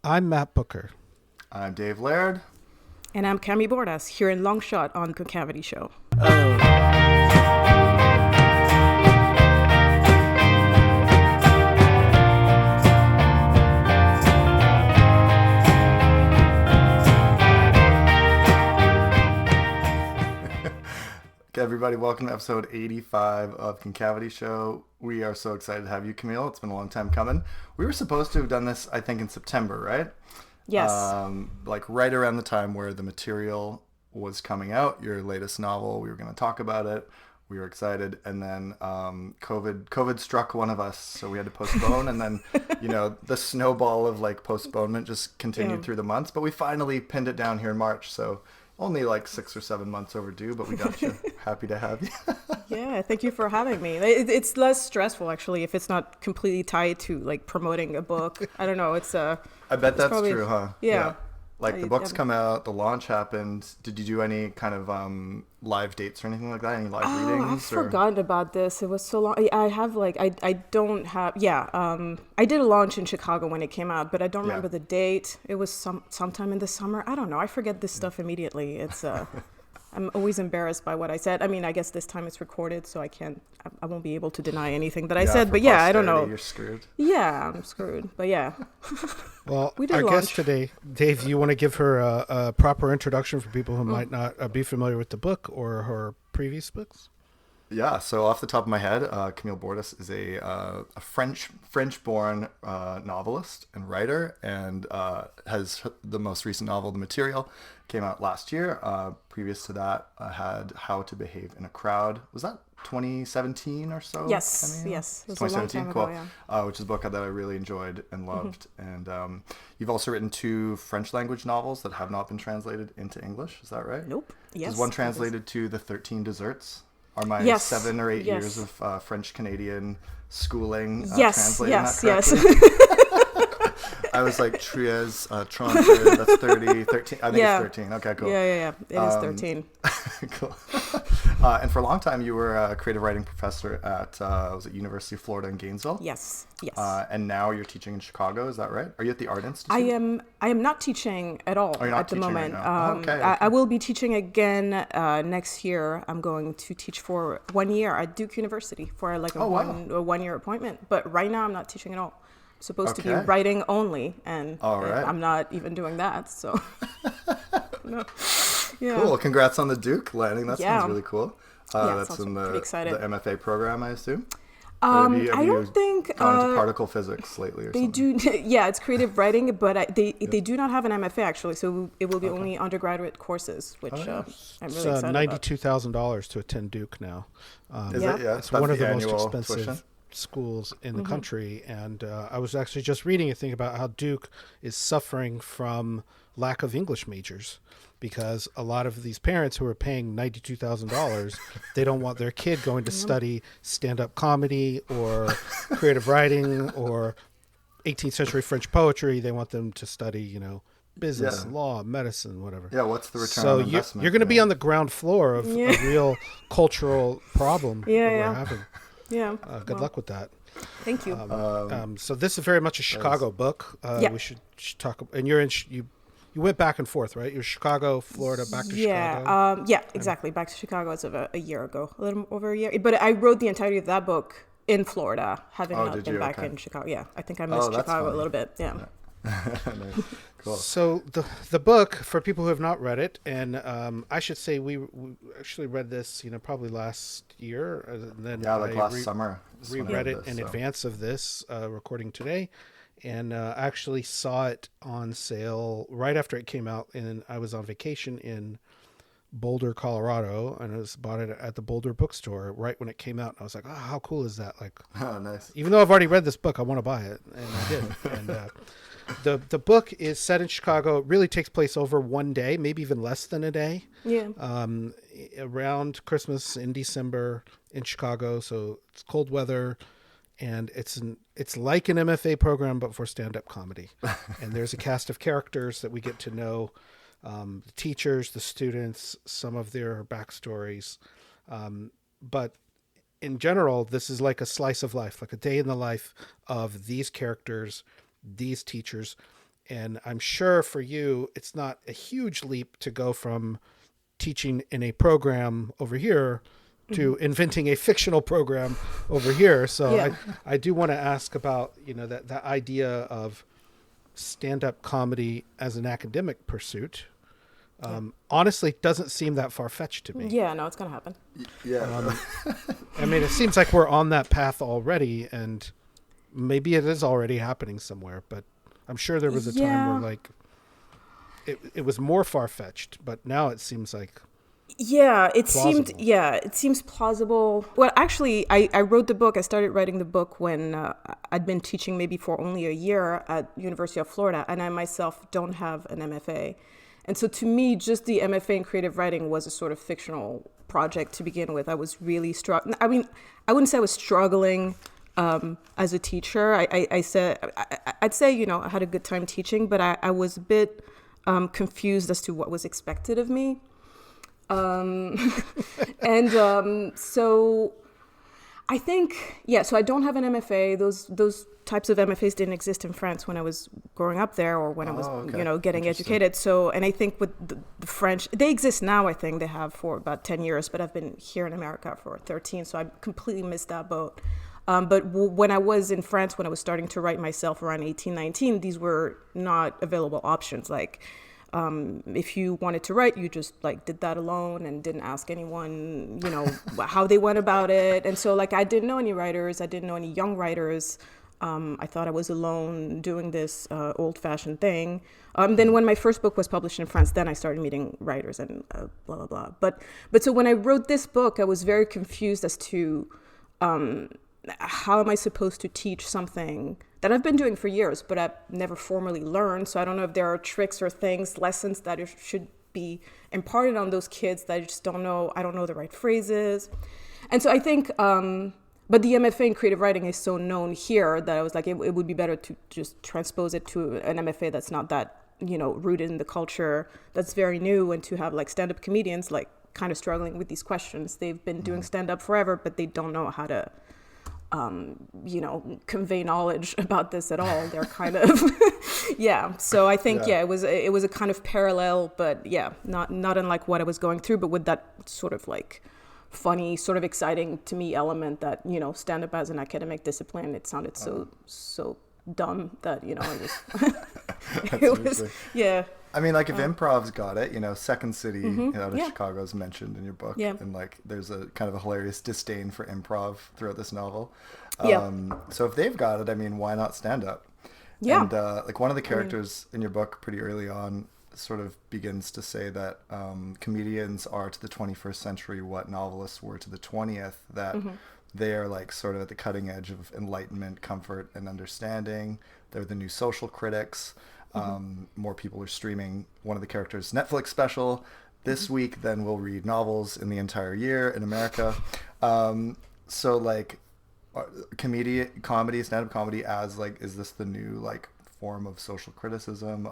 I'm Matt Booker. I'm Dave Laird. And I'm Camille Bordas, here in Longshot on Concavity Show. Okay, everybody, welcome to episode 85 of Concavity Show. We are so excited to have you, Camille. It's been a long time coming. We were supposed to have done this, I think, in September, right? Yes. Like right around the time where the material was coming out, your latest novel. We were going to talk about it. We were excited. And then COVID struck one of us, so we had to postpone. And then, the snowball of like postponement just continued through the months. But we finally pinned it down here in March. So only like 6 or 7 months overdue, but we got you. Happy to have you. Yeah, thank you for having me. It's less stressful, actually, if it's not completely tied to like promoting a book. I don't know. I bet that's probably true, huh? Yeah. Like the book's come out, the launch happened. Did you do any kind of live dates or anything like that? Any live readings? I've forgotten about this. It was so long. I have I don't have. I did a launch in Chicago when it came out, but I don't remember the date. It was sometime in the summer. I don't know. I forget this stuff immediately. It's I'm always embarrassed by what I said. I mean, I guess this time it's recorded, so I won't be able to deny anything that I said. But I don't know. You're screwed. Yeah, I'm screwed. But yeah. Well, our guest today, Dave, you want to give her a proper introduction for people who might not be familiar with the book or her previous books? Yeah, so off the top of my head, Camille Bordas is a French-born novelist and writer, and has the most recent novel, The Material, came out last year. Previous to that, I had How to Behave in a Crowd. Was that 2017 or so? Yes, Camille? yes. It was 2017, a long time cool. Ago, yeah. Which is a book that I really enjoyed and loved. And you've also written 2 French language novels that have not been translated into English. Is that right? Nope. Yes. Is one translated to The 13 Desserts? Are my 7 or 8 years of French-Canadian schooling translating that correctly? I was like, 30, that's 30, 13. I think it's 13. Okay, cool. Yeah. It is 13. Cool. And for a long time, you were a creative writing professor at, was it University of Florida in Gainesville? Yes. And now you're teaching in Chicago, is that right? Are you at the Art Institute? I am not teaching at all at the moment. Okay. I will be teaching again next year. I'm going to teach for 1 year at Duke University for like a 1 year appointment. But right now, I'm not teaching at all. I'm supposed to be writing only, and I'm not even doing that. So, no. Yeah. Cool. Congrats on the Duke landing. That sounds really cool. That's in the MFA program, I assume. I don't think gone into particle physics lately or they something. do. Yeah, it's creative writing, but they do not have an MFA actually, so it will be only undergraduate courses, which I'm really excited about. $92,000 to attend Duke now. Is it? Yeah, it's one of the most expensive tuition schools in the country, and I was actually just reading a thing about how Duke is suffering from lack of English majors, because a lot of these parents who are paying $92,000, they don't want their kid going to study stand-up comedy or creative writing or 18th century French poetry. They want them to study, business, law, medicine, whatever. Yeah, what's the return on investment? So you're going to be on the ground floor of a real cultural problem that we're having. Yeah. Good luck with that. Thank you. So this is very much a Chicago book. We should talk. And you went back and forth, right? You're Chicago, Florida, back to Chicago. Yeah, exactly. Back to Chicago as of a year ago, a little over a year. But I wrote the entirety of that book in Florida, having not been back in Chicago. Yeah, I think I missed Chicago a little bit. Yeah. Cool. So the book, for people who have not read it, and I should say we actually read this, probably last year. And then last summer. Reread it in advance of this recording today. And actually saw it on sale right after it came out, and I was on vacation in Boulder, Colorado, and I bought it at the Boulder bookstore right when it came out. And I was like, "Oh, how cool is that?" Like, nice. Even though I've already read this book, I want to buy it, and I did. And the book is set in Chicago. It really takes place over one day, maybe even less than a day. Yeah. Around Christmas in December in Chicago, so it's cold weather. And it's like an MFA program, but for stand-up comedy. And there's a cast of characters that we get to know, the teachers, the students, some of their backstories. But in general, this is like a slice of life, like a day in the life of these characters, these teachers. And I'm sure for you, it's not a huge leap to go from teaching in a program over here to inventing a fictional program over here. So Yeah. I do want to ask about, that idea of stand-up comedy as an academic pursuit. Honestly, doesn't seem that far-fetched to me. Yeah, no, it's going to happen. Yeah. I mean, it seems like we're on that path already, and maybe it is already happening somewhere, but I'm sure there was a time where it was more far-fetched, but now it seems like plausible. It seems plausible. Well, actually, I wrote the book. I started writing the book when I'd been teaching maybe for only a year at University of Florida, and I myself don't have an MFA. And so to me, just the MFA in creative writing was a sort of fictional project to begin with. I was really struggling. I mean, I wouldn't say I was struggling as a teacher. I'd say, I had a good time teaching, but I was a bit confused as to what was expected of me. So I think, so I don't have an MFA. Those types of MFAs didn't exist in France when I was growing up there or when I was, getting educated. So, and I think with the French, they exist now, I think they have for about 10 years, but I've been here in America for 13. So I completely missed that boat. But when I was in France, when I was starting to write myself around 18, 19, these were not available options. Like, if you wanted to write, you just did that alone and didn't ask anyone, how they went about it. And so I didn't know any writers. I didn't know any young writers. I thought I was alone doing this old-fashioned thing. Then when my first book was published in France, then I started meeting writers and blah, blah, blah. But so when I wrote this book, I was very confused as to how am I supposed to teach something that I've been doing for years, but I've never formally learned. So I don't know if there are tricks or things, lessons that should be imparted on those kids that I just don't know. I don't know the right phrases. And so I think, but the MFA in creative writing is so known here that I was like, it would be better to just transpose it to an MFA that's not that, rooted in the culture, that's very new, and to have stand-up comedians kind of struggling with these questions. They've been doing stand-up forever, but they don't know how to convey knowledge about this at all. They're kind of, So I think, it was a kind of parallel, but not unlike what I was going through, but with that sort of funny, sort of exciting to me element that, stand up as an academic discipline, it sounded so dumb that, it was, it was, I mean, if improv's got it, Second City out of Chicago is mentioned in your book. Yeah. And there's a kind of a hilarious disdain for improv throughout this novel. So if they've got it, I mean, why not stand up? Yeah. And one of the characters in your book pretty early on sort of begins to say that comedians are to the 21st century what novelists were to the 20th, that they are sort of at the cutting edge of enlightenment, comfort, and understanding. They're the new social critics. More people are streaming one of the characters' Netflix special this week than will read novels in the entire year in America. Comedy, stand-up comedy as is this the new form of social criticism,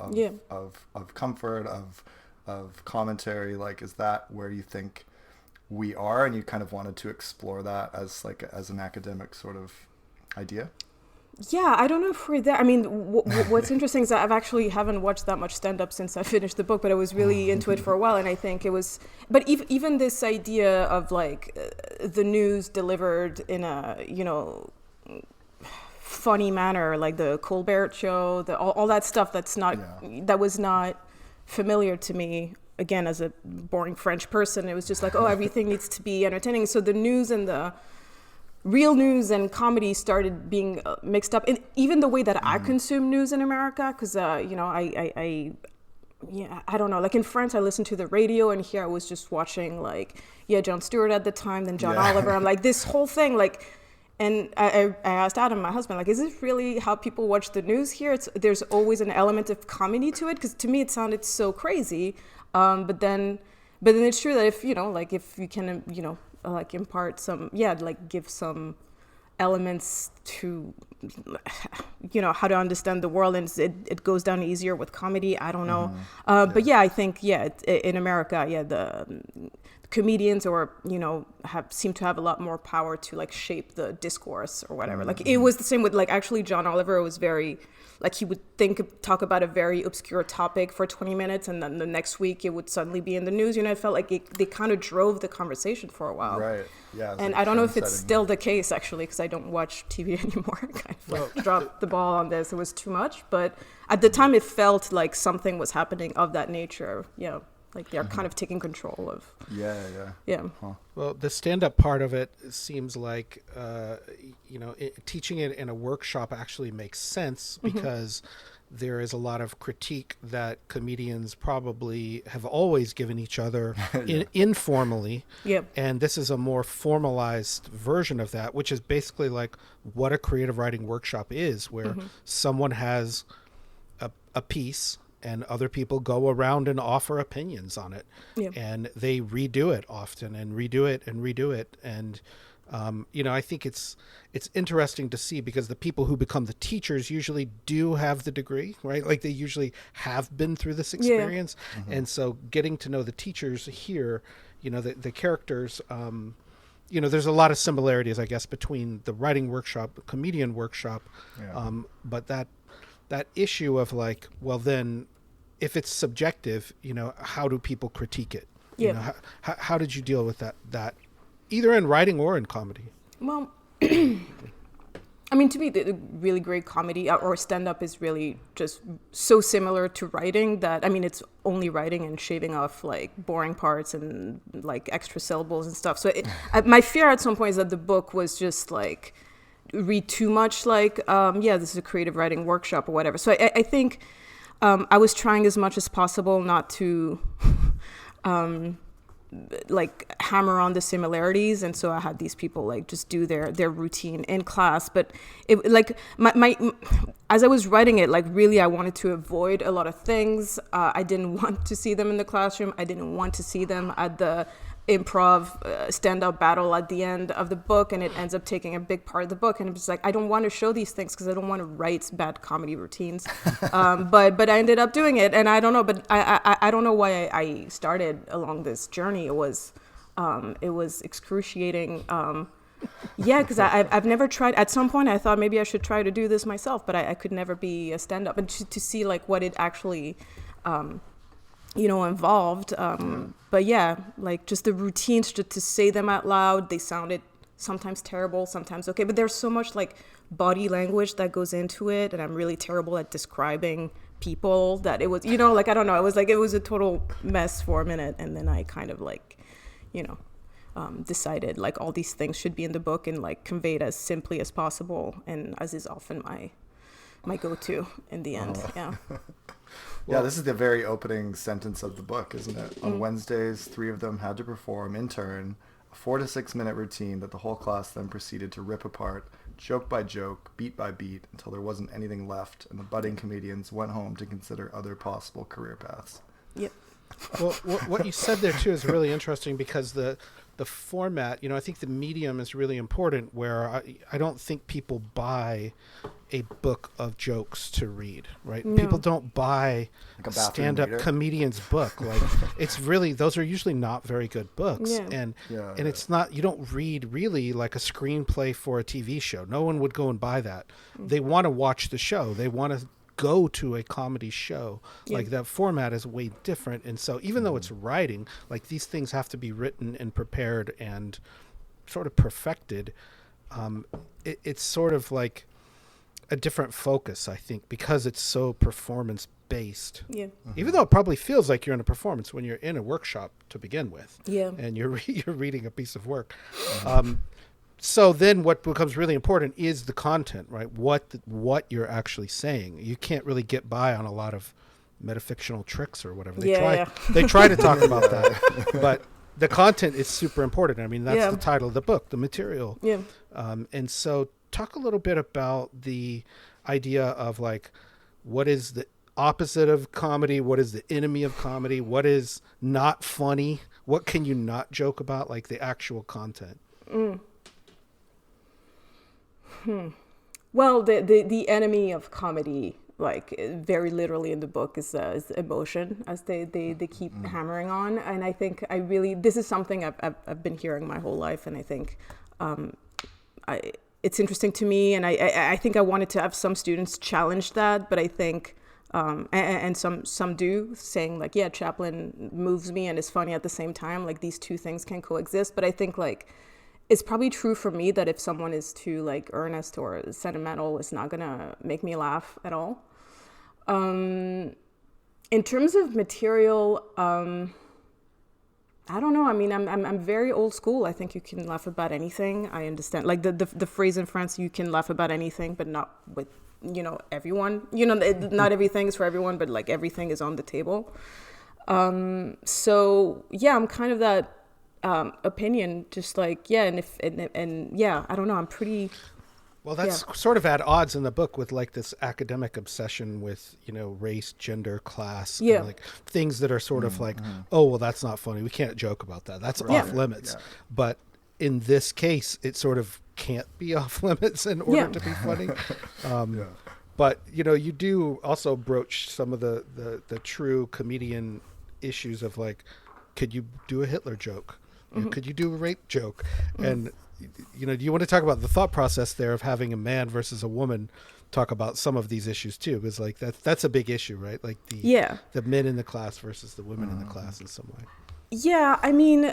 of comfort, of commentary? Is that where you think we are, and you kind of wanted to explore that as as an academic sort of idea? Yeah, I don't know if we're there. I mean, what's interesting is that I've actually haven't watched that much stand-up since I finished the book, but I was really into it for a while, and I think it was. But even this idea of the news delivered in a funny manner, like the Colbert Show, all that stuff that was not familiar to me. Again, as a boring French person, it was just everything needs to be entertaining. So the news and the real news and comedy started being mixed up, and even the way that I consume news in America, because I don't know, in France I listened to the radio, and here I was just watching Jon Stewart at the time, then John Oliver. I'm this whole thing and I asked Adam, my husband, is this really how people watch the news here? There's always an element of comedy to it, because to me it sounded so crazy, but then it's true that if if you can impart some, give some elements to, how to understand the world, and it goes down easier with comedy. I don't know. But I think, in America, the comedians or seem to have a lot more power to like shape the discourse or whatever. Like it was the same with like actually John Oliver was very like he would talk about a very obscure topic for 20 minutes and then the next week it would suddenly be in the news. It felt like they kind of drove the conversation for a while. Right. Yeah. And like I don't know if it's trend-setting. still the case actually because I don't watch TV anymore. I kind of like dropped the ball on this. It was too much, but at the time it felt like something was happening of that nature. Yeah. Like they're kind of taking control of. Yeah. Yeah. Well, the stand-up part of it seems like, teaching it in a workshop actually makes sense because there is a lot of critique that comedians probably have always given each other informally. Yep. And this is a more formalized version of that, which is basically like what a creative writing workshop is, where someone has a piece and other people go around and offer opinions on it. Yeah. And they redo it often and redo it and redo it. And, I think it's interesting to see because the people who become the teachers usually do have the degree, right? Like they usually have been through this experience. Yeah. And so getting to know the teachers here, the characters, there's a lot of similarities, I guess, between the writing workshop, comedian workshop. Yeah. But that issue of like, well, then if it's subjective, how do people critique it? Yeah. How did you deal with that either in writing or in comedy? Well, I mean, to me, the really great comedy or stand-up is really just so similar to writing that, I mean, it's only writing and shaving off like boring parts and like extra syllables and stuff. So my fear at some point is that the book was just like read too much like, this is a creative writing workshop or whatever. So I think I was trying as much as possible not to like hammer on the similarities, and so I had these people like just do their routine in class. But it like my as I was writing it, like really I wanted to avoid a lot of things. I didn't want to see them in the classroom. I didn't want to see them at the improv stand-up battle at the end of the book, and it ends up taking a big part of the book, and it's like I don't want to show these things because I don't want to write bad comedy routines. But I ended up doing it, and I don't know, but I don't know why I started along this journey. It was excruciating. Because I've never tried. At some point I thought maybe I should try to do this myself, but I could never be a stand-up, and to see like what it actually involved. But yeah, like just the routines, just to say them out loud, they sounded sometimes terrible, sometimes okay. But there's so much like body language that goes into it, and I'm really terrible at describing people that it was, like, I don't know. It was a total mess for a minute. And then I kind of like, decided like all these things should be in the book and like conveyed as simply as possible. And as is often my go-to in the end. Yeah. Yeah, this is the very opening sentence of the book, isn't it? On Wednesdays, 3 of them had to perform in turn a 4 to 6 minute routine that the whole class then proceeded to rip apart, joke by joke, beat by beat, until there wasn't anything left, and the budding comedians went home to consider other possible career paths. Yep. Well, what you said there too is really interesting because the format, I think the medium is really important, where I don't think people buy a book of jokes to read, right? No. People don't buy like a stand-up comedian's book. Like it's really, those are usually not very good books. Yeah. And it's not, you don't read really like a screenplay for a TV show. No one would go and buy that. They want to watch the show. They want to go to a comedy show. Like that format is way different. And so even though it's writing, like these things have to be written and prepared and sort of perfected. It's sort of like a different focus, I think, because it's so performance based. Yeah. Even though it probably feels like you're in a performance when you're in a workshop to begin with. Yeah. And you're reading a piece of work. So then what becomes really important is the content, right? What you're actually saying. You can't really get by on a lot of metafictional tricks or whatever. They try to talk about that. But the content is super important. I mean, that's the title of the book, the material. Yeah. And so talk a little bit about the idea of like, what is the opposite of comedy? What is the enemy of comedy? What is not funny? What can you not joke about? Like the actual content. Well, the enemy of comedy like very literally in the book is emotion, as they keep hammering on. And I think this is something I've been hearing my whole life, and I think it's interesting to me, and I think I wanted to have some students challenge that, but I think and some do, saying like, yeah, Chaplin moves me and is funny at the same time, like these two things can coexist. But I think like it's probably true for me that if someone is too like earnest or sentimental, it's not gonna make me laugh at all. In terms of material, I don't know. I mean, I'm very old school. I think you can laugh about anything. I understand, like the phrase in France, you can laugh about anything, but not with, everyone. Not everything is for everyone, but like everything is on the table. So yeah, I'm kind of that opinion. Just like, yeah, and yeah, I don't know. I'm pretty. Well, that's sort of at odds in the book with like this academic obsession with, race, gender, class, and like things that are sort of like, oh, well, that's not funny. We can't joke about that. That's off limits. Yeah. But in this case, it sort of can't be off limits in order to be funny. But, you do also broach some of the true comedian issues of like, could you do a Hitler joke? Could you do a rape joke? And do you want to talk about the thought process there of having a man versus a woman talk about some of these issues too? Because like that's a big issue, right? Like the men in the class versus the women in the class in some way. Yeah, I mean,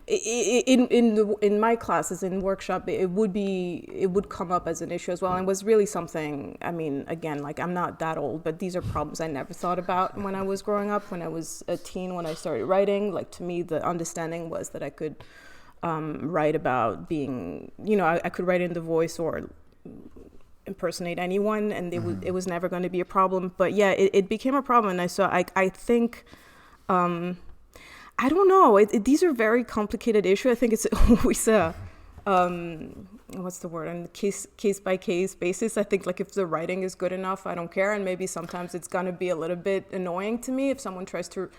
in my classes, in workshop, it would come up as an issue as well, and was really something. I mean, again, like I'm not that old, but these are problems I never thought about when I was growing up. When I was a teen, when I started writing, like to me, the understanding was that I could write about being, I could write in the voice or impersonate anyone, and it was never going to be a problem. But yeah, it became a problem, and I think. I don't know. These are very complicated issues. I think it's always a, what's the word? On case by case basis. I think like if the writing is good enough, I don't care. And maybe sometimes it's gonna be a little bit annoying to me if someone tries to,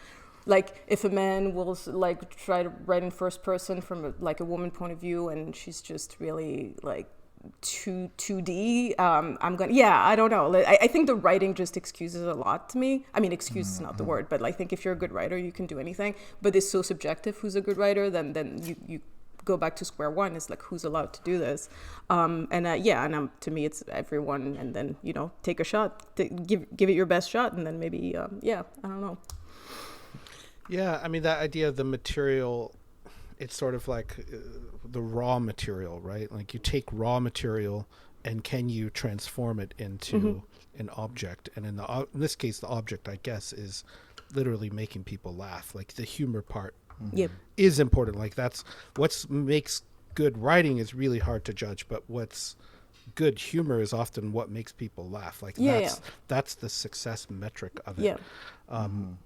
like if a man will like try to write in first person from a woman point of view, and she's just really like 2D. I don't know. I think the writing just excuses a lot to me. I mean, excuse is not the word, but I think if you're a good writer, you can do anything. But it's so subjective who's a good writer, then you go back to square one. It's like, who's allowed to do this? To me, it's everyone. And then, take a shot, give it your best shot. And then maybe, I don't know. Yeah, I mean, that idea of the material, it's sort of like the raw material, right? Like you take raw material and can you transform it into an object? And in this case, the object, I guess, is literally making people laugh. Like the humor part is important. Like that's what makes good writing is really hard to judge, but what's good humor is often what makes people laugh. Like that's the success metric of it.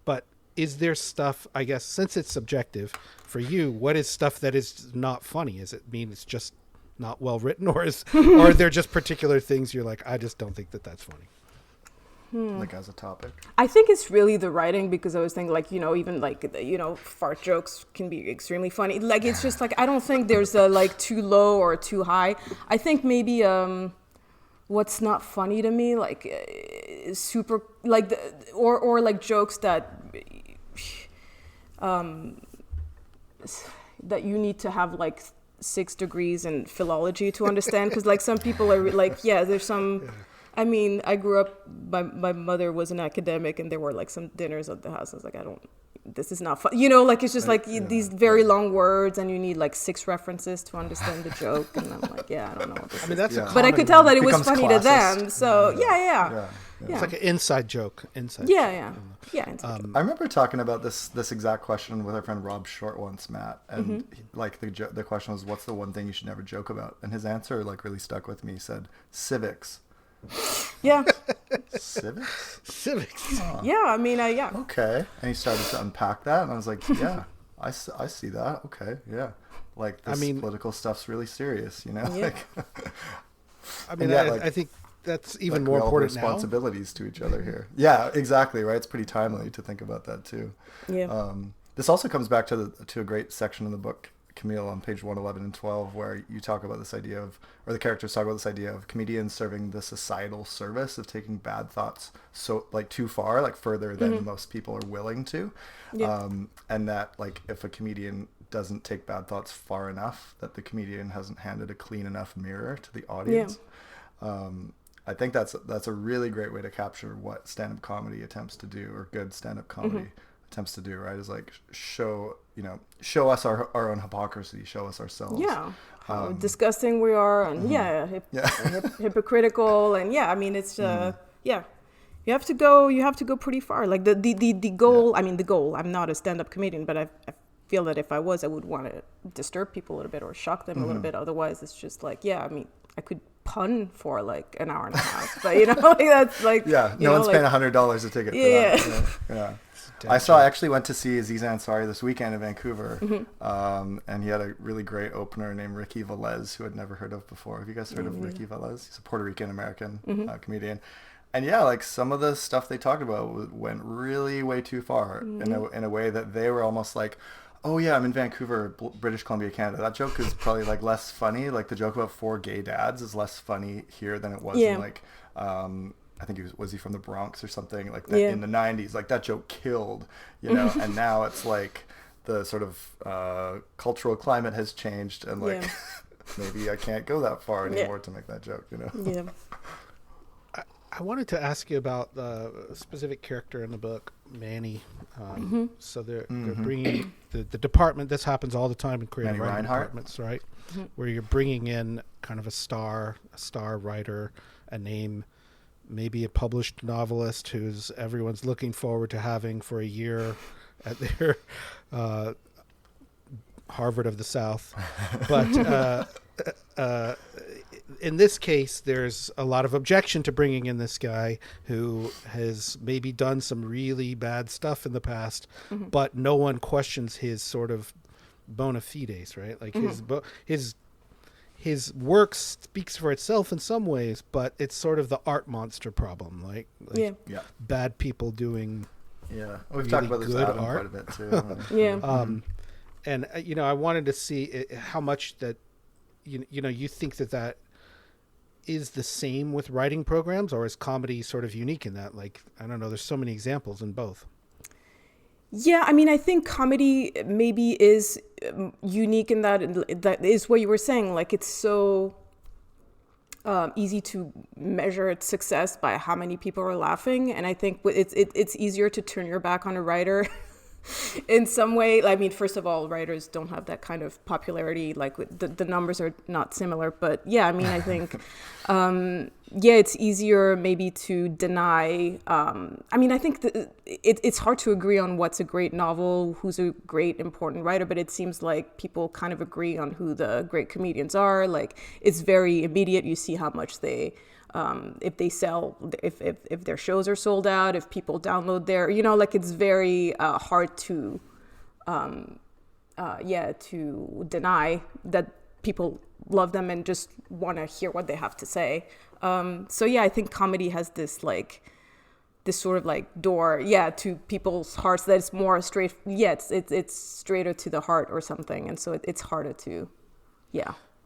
But is there stuff, I guess, since it's subjective for you, what is stuff that is not funny? Is it mean it's just not well written, or are there just particular things you're like, I just don't think that's funny? Like as a topic? I think it's really the writing, because I was thinking like, even like, fart jokes can be extremely funny. Like, it's just like, I don't think there's a like too low or too high. I think maybe, what's not funny to me, like super, like, or like jokes that that you need to have like 6 degrees in philology to understand, because like some people are like, there's some. I mean, I grew up. My mother was an academic, and there were like some dinners at the house. I was like, this is not fun. Like it's just like these very long words, and you need like 6 references to understand the joke. And I'm like, I don't know what this is. But I could tell that it was funny to them. So yeah. It's like an inside joke. Yeah. I remember talking about this exact question with our friend Rob Short once, Matt, and the question was, "What's the one thing you should never joke about?" And his answer like really stuck with me. He said, "Civics." Yeah. Civics. Huh. Yeah, I mean, Okay, and he started to unpack that, and I was like, yeah, I see that. Okay, yeah, like this political stuff's really serious, Yeah. Like, I mean, I think that's even more important now. Responsibilities to each other here. Yeah, exactly. Right. It's pretty timely to think about that too. Yeah. This also comes back to a great section of the book, Camille, on page 111 and 12, where you talk about this idea of, or the characters talk about this idea of comedians serving the societal service of taking bad thoughts so like too far, like further than most people are willing to. Yeah. And that like if a comedian doesn't take bad thoughts far enough, that the comedian hasn't handed a clean enough mirror to the audience. I think that's a really great way to capture what stand-up comedy attempts to do, or good stand-up comedy attempts to do, right? Is like show us our own hypocrisy, show us ourselves. Yeah, how disgusting we are, and hypocritical, and I mean it's you have to go pretty far. Like the goal. I mean the goal. I'm not a stand-up comedian, but I feel that if I was, I would want to disturb people a little bit or shock them a little bit. Otherwise, it's just like I mean I could pun for like an hour and a half, but like that's like no one's paying $100 a ticket for that. I actually went to see Aziz Ansari this weekend in Vancouver, and he had a really great opener named Ricky Velez, who I'd never heard of before. Have you guys heard of Ricky Velez? He's a Puerto Rican American comedian, and like some of the stuff they talked about went really way too far in a way that they were almost like, oh yeah, I'm in Vancouver, British Columbia, Canada. That joke is probably like less funny. Like the joke about 4 gay dads is less funny here than it was in like, I think was he from the Bronx or something like that in the 90s. Like that joke killed, and now it's like the sort of cultural climate has changed, and like maybe I can't go that far anymore to make that joke, Yeah. I wanted to ask you about the specific character in the book, Manny. So they're bringing the department. This happens all the time in creative writing departments, right? Where you're bringing in kind of a star writer, a name, maybe a published novelist who's everyone's looking forward to having for a year at their Harvard of the South. But in this case, there's a lot of objection to bringing in this guy who has maybe done some really bad stuff in the past, but no one questions his sort of bona fides, right? Like his work speaks for itself in some ways, but it's sort of the art monster problem, like bad people doing we've really talked about this good Adam art. quite a bit too. And I wanted to see how much that you think that is the same with writing programs, or is comedy sort of unique in that? Like, I don't know, there's so many examples in both. Yeah, I mean, I think comedy maybe is unique in that is what you were saying. Like, it's so easy to measure its success by how many people are laughing, and I think it's easier to turn your back on a writer in some way. I mean, first of all, writers don't have that kind of popularity. Like the numbers are not similar, but I mean, I think it's easier maybe to deny. I mean, I think it's hard to agree on what's a great novel, who's a great important writer, but it seems like people kind of agree on who the great comedians are. Like it's very immediate. You see how much they if they sell, if their shows are sold out, if people download their, like it's very hard to, to deny that people love them and just want to hear what they have to say. I think comedy has this sort of like door, to people's hearts that it's more straight. It's straighter to the heart or something, and so it's harder to,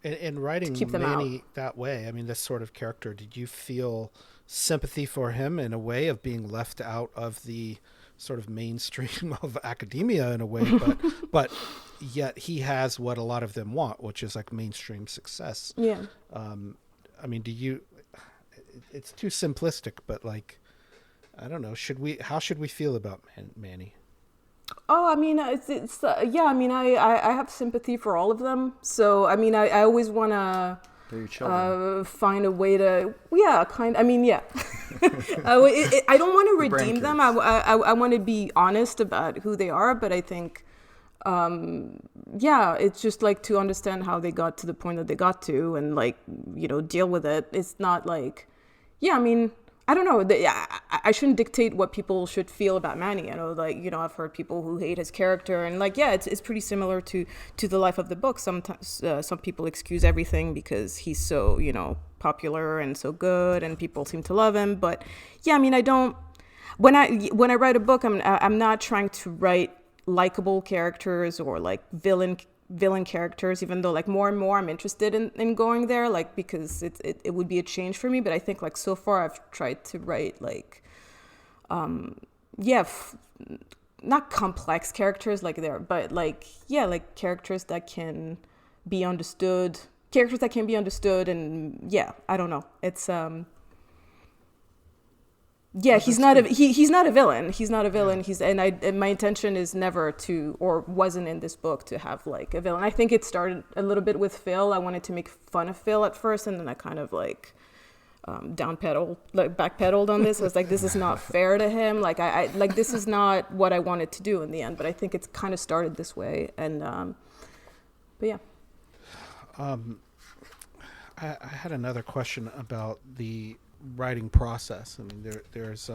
In writing Manny that way, I mean, this sort of character, did you feel sympathy for him in a way of being left out of the sort of mainstream of academia in a way, but yet he has what a lot of them want, which is like mainstream success. Yeah. I mean, it's too simplistic, but like, I don't know, how should we feel about Manny? Oh, I mean, I mean, I have sympathy for all of them. So, I mean, I always want to find a way to, I mean, I don't want to redeem them. I want to be honest about who they are, but I think, it's just like to understand how they got to the point that they got to and like, deal with it. It's not like, I mean, I don't know. I shouldn't dictate what people should feel about Manny. I know, I've heard people who hate his character, and it's pretty similar to the life of the book. Sometimes some people excuse everything because he's so popular and so good, and people seem to love him. But I mean, I don't. When I write a book, I'm not trying to write likable characters or like villain villain characters, even though like more and more I'm interested in going there, like because it would be a change for me. But I think like so far I've tried to write like not complex characters like there, but like like characters that can be understood, and I don't know, it's he's not a villain. And my intention is never to, or wasn't in this book, to have like a villain. I think it started a little bit with Phil. I wanted to make fun of Phil at first, and then I kind of like backpedaled on this. I was like, this is not fair to him. Like I like, this is not what I wanted to do in the end. But I think it's kind of started this way. And but yeah. I had another question about the writing process. I mean, there's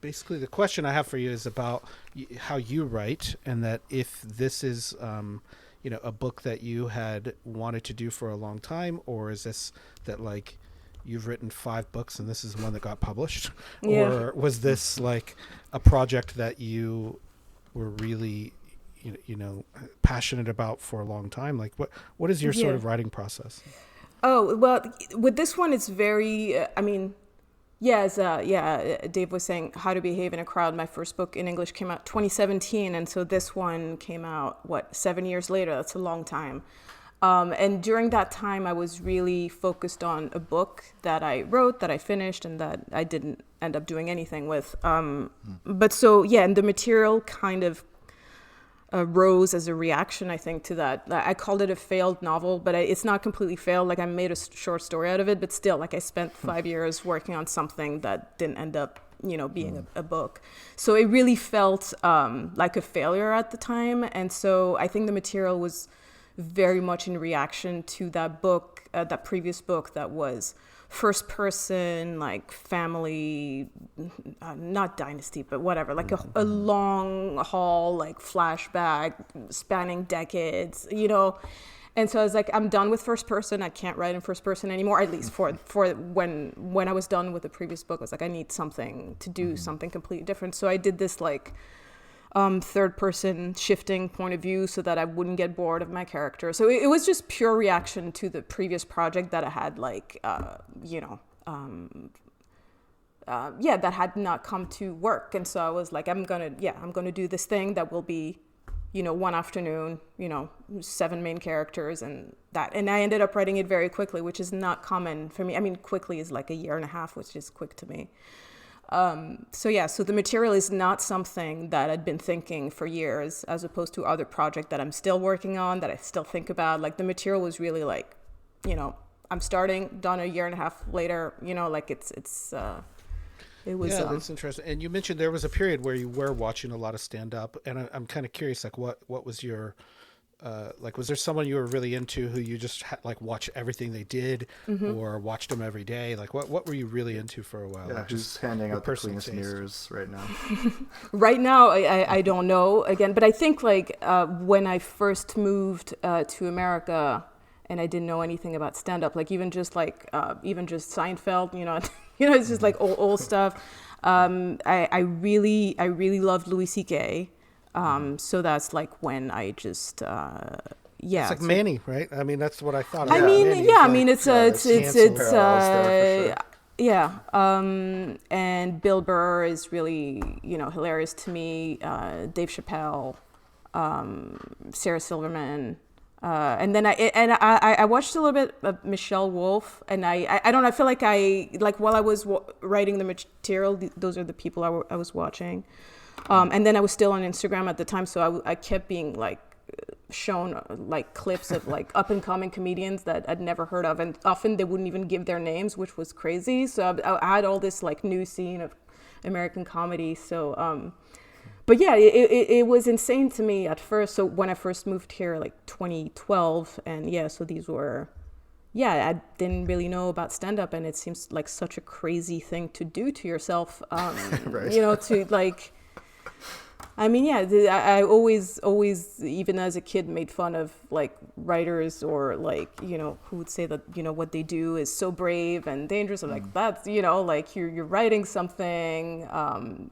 basically the question I have for you is about how you write, and that if this is a book that you had wanted to do for a long time, or is this that like you've written 5 books and this is one that got published, or was this like a project that you were really passionate about for a long time? Like what is your sort of writing process? Oh, well, with this one, it's very, as Dave was saying, How to Behave in a Crowd, my first book in English came out 2017. And so this one came out, 7 years later? That's a long time. And during that time, I was really focused on a book that I wrote, that I finished, and that I didn't end up doing anything with. But so, and the material kind of rose as a reaction, I think, to that. I called it a failed novel, but it's not completely failed. Like I made a short story out of it, but still, like I spent 5 years working on something that didn't end up, being a book. So it really felt like a failure at the time. And so I think the material was very much in reaction to that book, that previous book that was first person, like family, not dynasty, but whatever, like a long haul, like flashback spanning decades, And so I was like, I'm done with first person. I can't write in first person anymore, at least for when I was done with the previous book. I was like, I need something to do, something completely different. So I did this like third person shifting point of view so that I wouldn't get bored of my character. So it was just pure reaction to the previous project that I had that had not come to work. And so I was like, I'm gonna do this thing that will be, one afternoon, 7 main characters and that. And I ended up writing it very quickly, which is not common for me. I mean, quickly is like a year and a half, which is quick to me. So the material is not something that I'd been thinking for years, as opposed to other project that I'm still working on, that I still think about. Like the material was really like, I'm starting, done a year and a half later, like it was. Yeah, that's interesting. And you mentioned there was a period where you were watching a lot of stand up, and I'm kind of curious, like what was your, was there someone you were really into who you just watched everything they did, or watched them every day? Like what were you really into for a while? Yeah, who's handing out the cleanest mirrors right now? Right now, I don't know again, but I think when I first moved to America and I didn't know anything about stand up, even just Seinfeld, it's just like old stuff. I really loved Louis C.K. So that's like when I just it's like Manny, right? I mean, that's what I thought. And Bill Burr is really hilarious to me. Dave Chappelle, Sarah Silverman. And then I watched a little bit of Michelle Wolf, and I don't know, I feel like while I was writing the material, those are the people I was watching. And then I was still on Instagram at the time, so I kept being shown clips of up and coming comedians that I'd never heard of, and often they wouldn't even give their names, which was crazy. So I had all this new scene of American comedy. So but yeah, it was insane to me at first. So when I first moved here, 2012, and so these were, I didn't really know about stand-up, and it seems like such a crazy thing to do to yourself, right. I always, even as a kid, made fun of writers or who would say that, what they do is so brave and dangerous. I'm that's, you're writing something,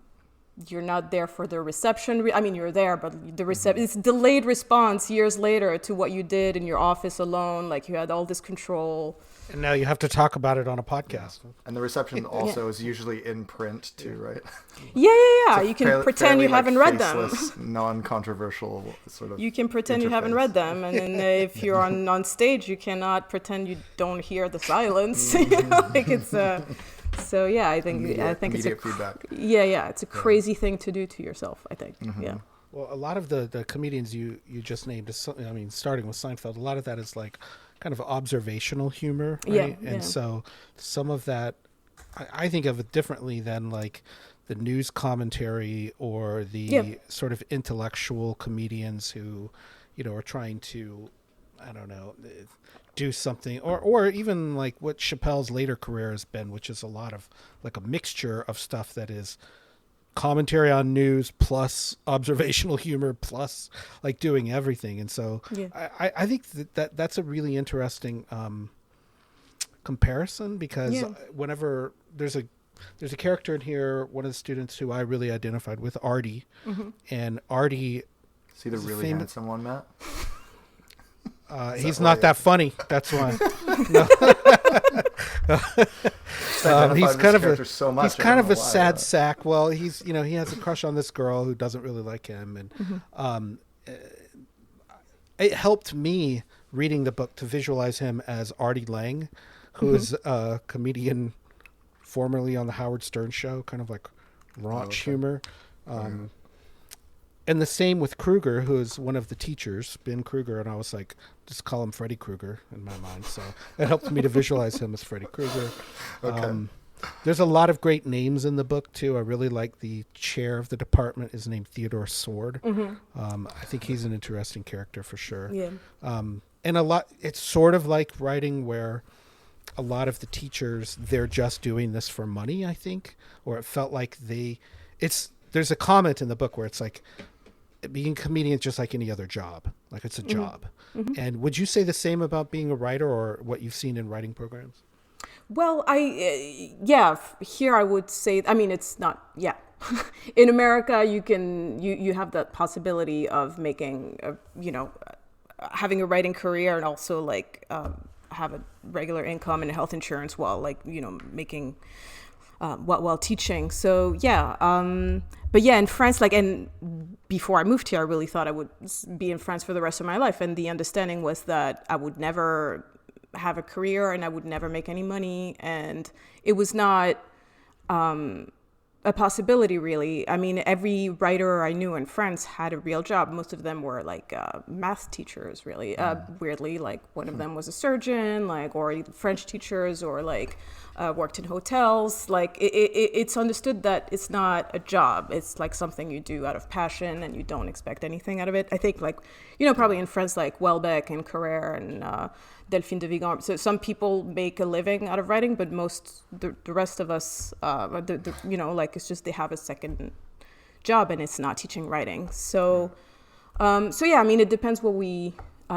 you're not there for the reception. I mean, you're there, but it's delayed response years later to what you did in your office alone. Like you had all this control. And now you have to talk about it on a podcast. And the reception also is usually in print too, right? Yeah. You can pretend you haven't read them. Non-controversial sort of. You can pretend you haven't read them, and then if you're on stage, you cannot pretend you don't hear the silence. Like it's So yeah, I think it's feedback. It's a crazy thing to do to yourself, I think. Yeah. Well, a lot of the comedians you just named, I mean, starting with Seinfeld, a lot of that is like kind of observational humor, right? And so some of that, I think of it differently than like the news commentary or the sort of intellectual comedians who, are trying to, I don't know, do something, or even like what Chappelle's later career has been, which is a lot of like a mixture of stuff that is commentary on news plus observational humor plus like doing everything. And so I think that's a really interesting comparison, because whenever there's a character in here, one of the students who I really identified with, Artie, and Artie, is he the really handsome one, Matt? He's not that funny. That's why. He's kind of a sad sack. Well, he has a crush on this girl who doesn't really like him, and it helped me reading the book to visualize him as Artie Lang, who is a comedian formerly on the Howard Stern show, kind of like raunch humor. And the same with Kruger, who is one of the teachers, Ben Kruger, and I was like, just call him Freddy Krueger in my mind. So it helped me to visualize him as Freddy Krueger. There's a lot of great names in the book too. I really like the chair of the department is named Theodore Sword. I think he's an interesting character for sure. Yeah. And it's sort of like writing where a lot of the teachers, they're just doing this for money, I think, or it felt like there's a comment in the book where it's like, being a comedian is just like any other job. Like it's a job. And would you say the same about being a writer or what you've seen in writing programs? Well, here I would say, I mean, it's not, in America, you have the possibility of making, having a writing career and also like have a regular income and health insurance while like, making, while teaching. So but in France, like, and before I moved here, I really thought I would be in France for the rest of my life. And the understanding was that I would never have a career and I would never make any money. And it was not a possibility, really. I mean, every writer I knew in France had a real job. Most of them were like math teachers, really. Weirdly, like one of them was a surgeon, like, or French teachers, or like worked in hotels. Like it's understood that it's not a job. It's like something you do out of passion and you don't expect anything out of it. I think like, probably in France, like Welbeck and Carrère and Delphine de Vigan. So some people make a living out of writing, but the rest of us, like it's just they have a second job and it's not teaching writing. So I mean, it depends what we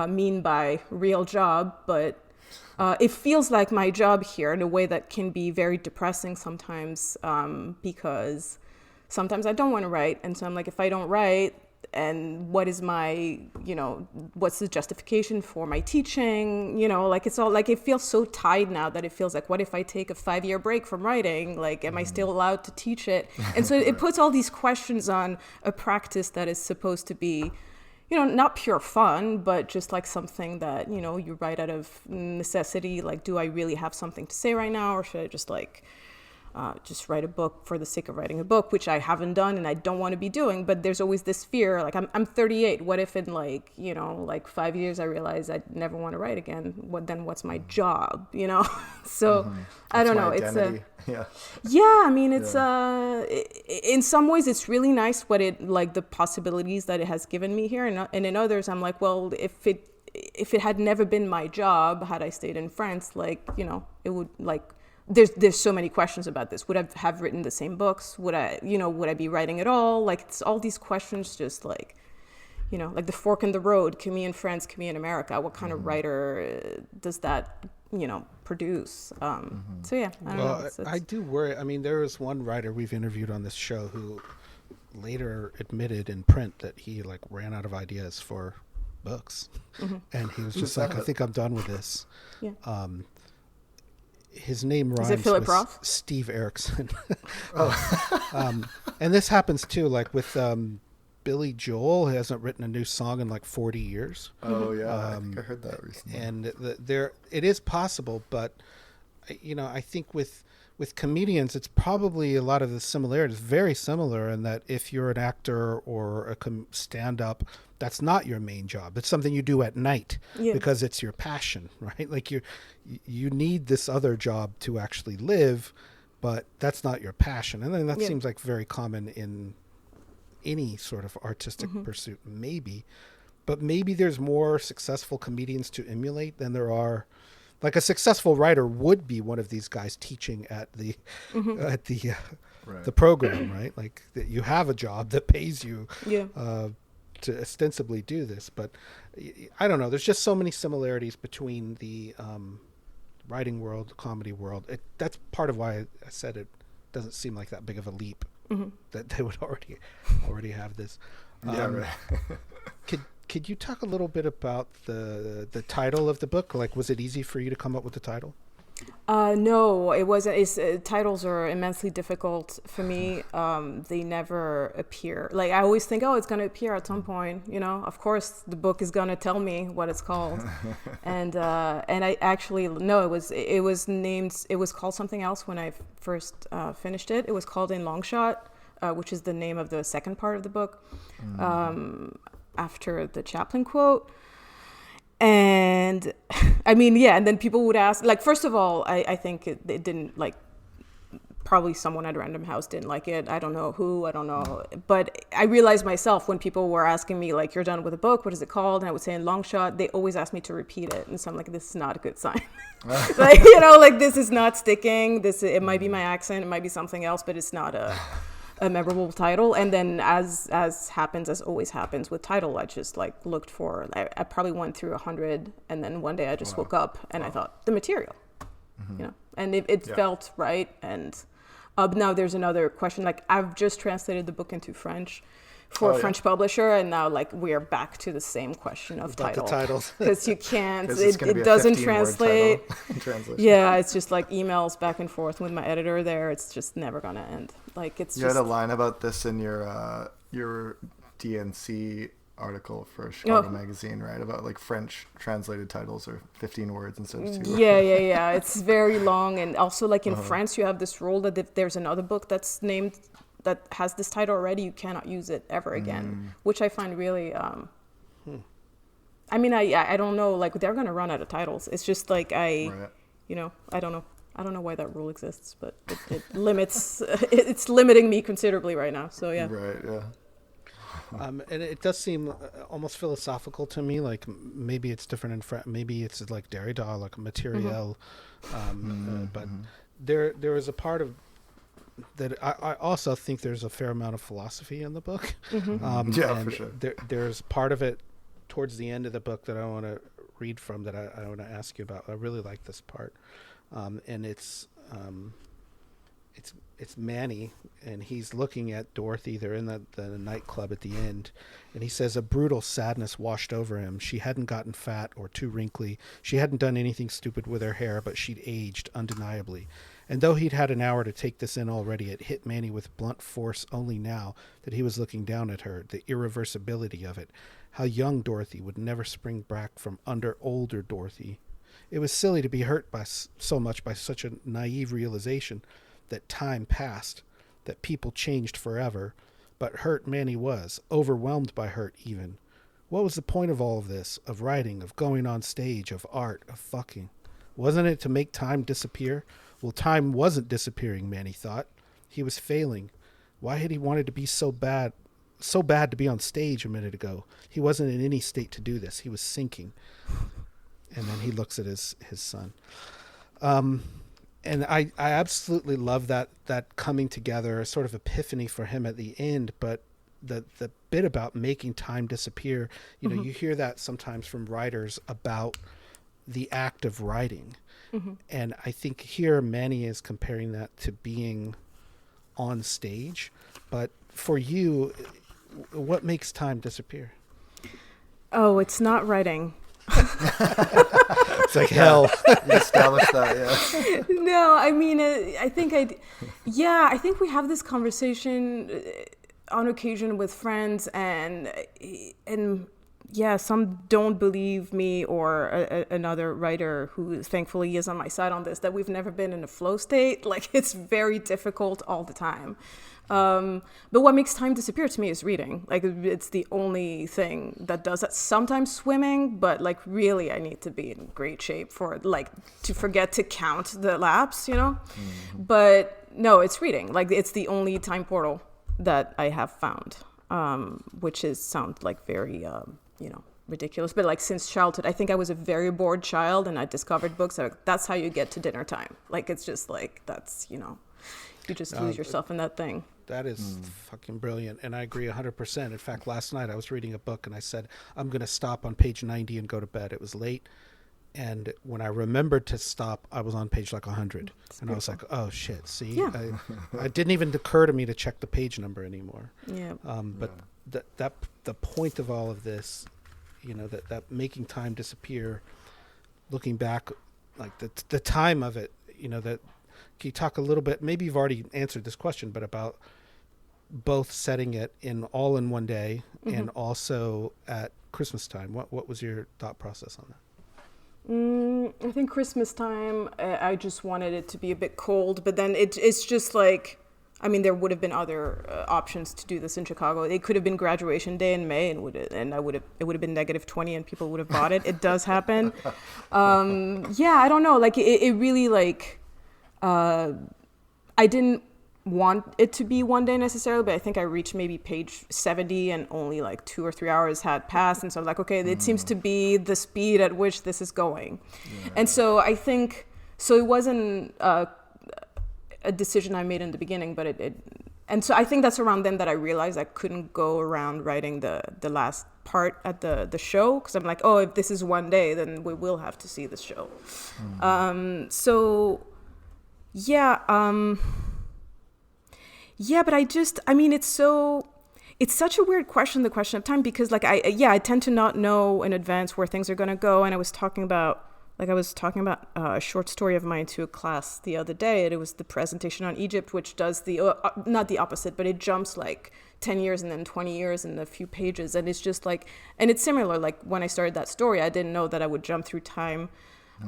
mean by real job, but it feels like my job here in a way that can be very depressing sometimes, because sometimes I don't want to write. And so I'm like, if I don't write, and what is my, what's the justification for my teaching? Like it's all like, it feels so tied now that it feels like, what if I take a 5-year break from writing? Like, am I still allowed to teach it? And so it puts all these questions on a practice that is supposed to be, not pure fun, but just like something that, you write out of necessity. Like, do I really have something to say right now? Or should I just like, just write a book for the sake of writing a book, which I haven't done and I don't want to be doing. But there's always this fear, like I'm 38. What if in like, like 5 years I realize I never want to write again? What's my job? So I don't know. Identity. I mean, it's in some ways it's really nice what it like the possibilities that it has given me here, and in others I'm like, well, if it had never been my job, had I stayed in France, like, it would like. There's so many questions about this. Would I have written the same books? Would I be writing at all? Like, it's all these questions, just like, like the fork in the road. Camille in France, Camille in America. What kind of writer does that, produce? So yeah, I don't know. I do worry. I mean, there is one writer we've interviewed on this show who later admitted in print that he like ran out of ideas for books, and he was just like, I think I'm done with this. Yeah. His name Is it rhymes Philip with Roth? Steve Erickson. And this happens too, like with Billy Joel, who hasn't written a new song in like 40 years. Oh yeah, I think I heard that recently. And it is possible, but I think with comedians, it's probably a lot of the similarities, very similar in that if you're an actor or a stand-up, that's not your main job. It's something you do at night because it's your passion, right? Like you need this other job to actually live, but that's not your passion. And then that seems like very common in any sort of artistic pursuit, maybe. But maybe there's more successful comedians to emulate than there are. Like a successful writer would be one of these guys teaching at the the program, right? Like that you have a job that pays you to ostensibly do this. But I don't know. There's just so many similarities between the writing world, the comedy world. That's part of why I said it doesn't seem like that big of a leap that they would already have this. Right. Could you talk a little bit about the title of the book? Like, was it easy for you to come up with the title? No, it wasn't. Titles are immensely difficult for me. They never appear. Like I always think, oh, it's going to appear at some point. Of course, the book is going to tell me what it's called. and I actually no, it was called something else when I first finished it. It was called In Long Shot, which is the name of the second part of the book. After the Chaplin quote. And I mean, and then people would ask, like, first of all, I think it didn't, like, probably someone at Random House didn't like it. I don't know who, I don't know. But I realized myself when people were asking me, like, you're done with the book, what is it called? And I would say In Long Shot, they always ask me to repeat it. And so I'm like, this is not a good sign. Like, this is not sticking. It might be my accent, it might be something else, but it's not a memorable title. And then as always happens with title, I just like looked for, I probably went through 100, and then one day I just woke up and I thought the material, and it felt right. And now there's another question, like I've just translated the book into French for a French publisher, and now like we're back to the same question of titles because you can't, it doesn't translate. Yeah, it's just like emails back and forth with my editor there. It's just never gonna end. Like you had a line about this in your DNC article for Chicago Magazine, right? About like French translated titles are 15 words instead of 2. Yeah. It's very long, and also like in France, you have this rule that if there's another book that's named that has this title already, you cannot use it ever again, which I find really. I mean, I don't know. Like they're gonna run out of titles. It's just like I don't know. I don't know why that rule exists, but it limits. It's limiting me considerably right now. So yeah. Right. Yeah. And it does seem almost philosophical to me. Like maybe it's different in French. Maybe it's like Derrida, like materiel. But there is a part of that. I also think there's a fair amount of philosophy in the book. For sure. There's part of it towards the end of the book that I want to read from that I want to ask you about. I really like this part. And it's Manny, and he's looking at Dorothy. They're in the nightclub at the end, and he says a brutal sadness washed over him. She hadn't gotten fat or too wrinkly. She hadn't done anything stupid with her hair, but she'd aged undeniably. And though he'd had an hour to take this in already, it hit Manny with blunt force only now that he was looking down at her, the irreversibility of it. How young Dorothy would never spring back from under older Dorothy. It was silly to be hurt so much by such a naive realization that time passed, that people changed forever. But hurt Manny was, overwhelmed by hurt even. What was the point of all of this, of writing, of going on stage, of art, of fucking? Wasn't it to make time disappear? Well, time wasn't disappearing, Manny thought. He was failing. Why had he wanted to be so bad to be on stage a minute ago? He wasn't in any state to do this. He was sinking. And then he looks at his son. And I absolutely love that coming together, a sort of epiphany for him at the end. But the bit about making time disappear, you hear that sometimes from writers about the act of writing. And I think here Manny is comparing that to being on stage. But for you, what makes time disappear? Oh, it's not writing. It's like hell. You established that, yeah. No, I mean, I think I think we have this conversation on occasion with friends, and yeah, some don't believe me or another writer who thankfully is on my side on this, that we've never been in a flow state. Like, it's very difficult all the time. But what makes time disappear to me is reading. Like, it's the only thing that does that. Sometimes swimming, but like really I need to be in great shape for like to forget to count the laps, you know? Mm-hmm. But no, it's reading. Like, it's the only time portal that I have found, which sounds like very, ridiculous. But like, since childhood, I think I was a very bored child, and I discovered books. Like, that's how you get to dinner time. Like, it's just like, that's, you just lose yourself in that thing. That is fucking brilliant. And I agree 100%. In fact, last night I was reading a book and I said, I'm going to stop on page 90 and go to bed. It was late. And when I remembered to stop, I was on page like 100. It's and beautiful. I was like, oh shit. See, yeah. It didn't even occur to me to check the page number anymore. Yeah. But that the point of all of this, that making time disappear, looking back, like the time of it, that, can you talk a little bit, maybe you've already answered this question, but about both setting it all in one day and also at Christmas time? What was your thought process on that? I think Christmas time, I just wanted it to be a bit cold, but then it's just like, I mean, there would have been other options to do this in Chicago. It could have been graduation day in May, and it would have been -20 and people would have bought it. It does happen. I don't know. Like, it really, like, I didn't want it to be one day necessarily, but I think I reached maybe page 70 and only like 2 or 3 hours had passed. And so I was like, okay, it seems to be the speed at which this is going. Yeah. And so I think, it wasn't a decision I made in the beginning, but and so I think that's around then that I realized I couldn't go around writing the last part at the show, because I'm like, oh, if this is one day, then we will have to see the show. But it's such a weird question, the question of time, because like I tend to not know in advance where things are going to go. And I was talking about a short story of mine to a class the other day, and it was the presentation on Egypt, which does not the opposite, but it jumps like 10 years and then 20 years in a few pages. And it's just like, and it's similar, like when I started that story, I didn't know that I would jump through time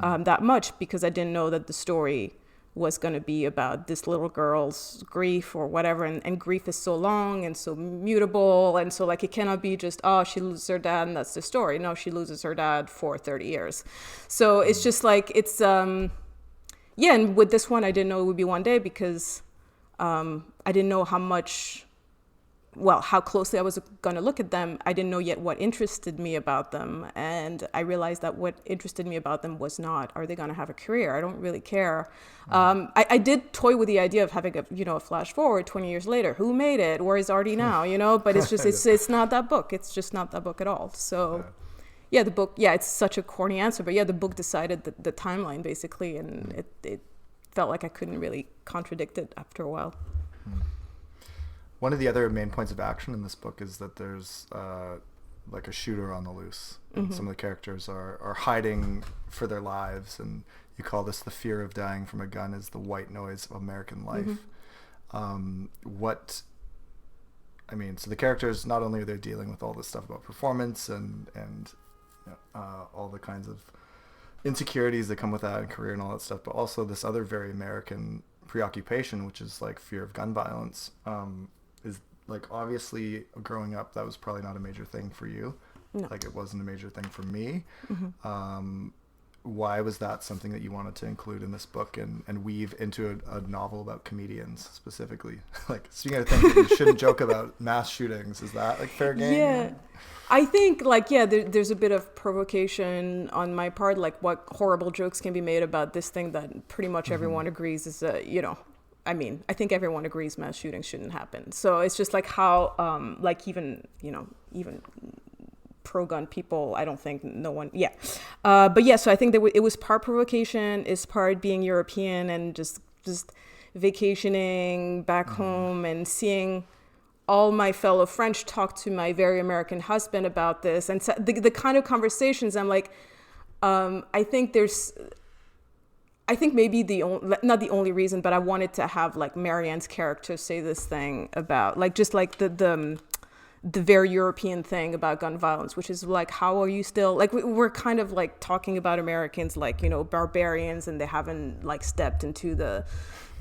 that much, because I didn't know that the story was going to be about this little girl's grief or whatever, and grief is so long and so mutable, and so like it cannot be just, oh, she loses her dad and that's the story. No, she loses her dad for 30 years. So it's just like, it's and with this one I didn't know it would be one day, because I didn't know how closely I was going to look at them. I didn't know yet what interested me about them. And I realized that what interested me about them was not, are they going to have a career? I don't really care. I did toy with the idea of having a flash forward 20 years later. Who made it? Where is Artie now? But it's just, it's not that book. It's just not that book at all. So the book, it's such a corny answer, but the book decided the timeline basically. And it felt like I couldn't really contradict it after a while. One of the other main points of action in this book is that there's like a shooter on the loose. And some of the characters are hiding for their lives, and you call this the fear of dying from a gun is the white noise of American life. So the characters, not only are they dealing with all this stuff about performance and all the kinds of insecurities that come with that and career and all that stuff, but also this other very American preoccupation, which is like fear of gun violence. Is like, obviously growing up, that was probably not a major thing for you. No. Like, it wasn't a major thing for me. Why was that something that you wanted to include in this book and weave into a novel about comedians specifically? Like, speaking of things that you shouldn't joke about, mass shootings, is that like fair game? Yeah. I think there's a bit of provocation on my part, like what horrible jokes can be made about this thing that pretty much everyone agrees is I think everyone agrees mass shootings shouldn't happen. So it's just like how, even pro-gun people, I don't think no one, so I think that it was part provocation, is part being European and just vacationing back home and seeing all my fellow French talk to my very American husband about this, and so the kind of conversations I'm like, I think maybe not the only reason, but I wanted to have like Marianne's character say this thing about like just like the very European thing about gun violence, which is like, how are you still like we're kind of like talking about Americans like, you know, barbarians, and they haven't like stepped into the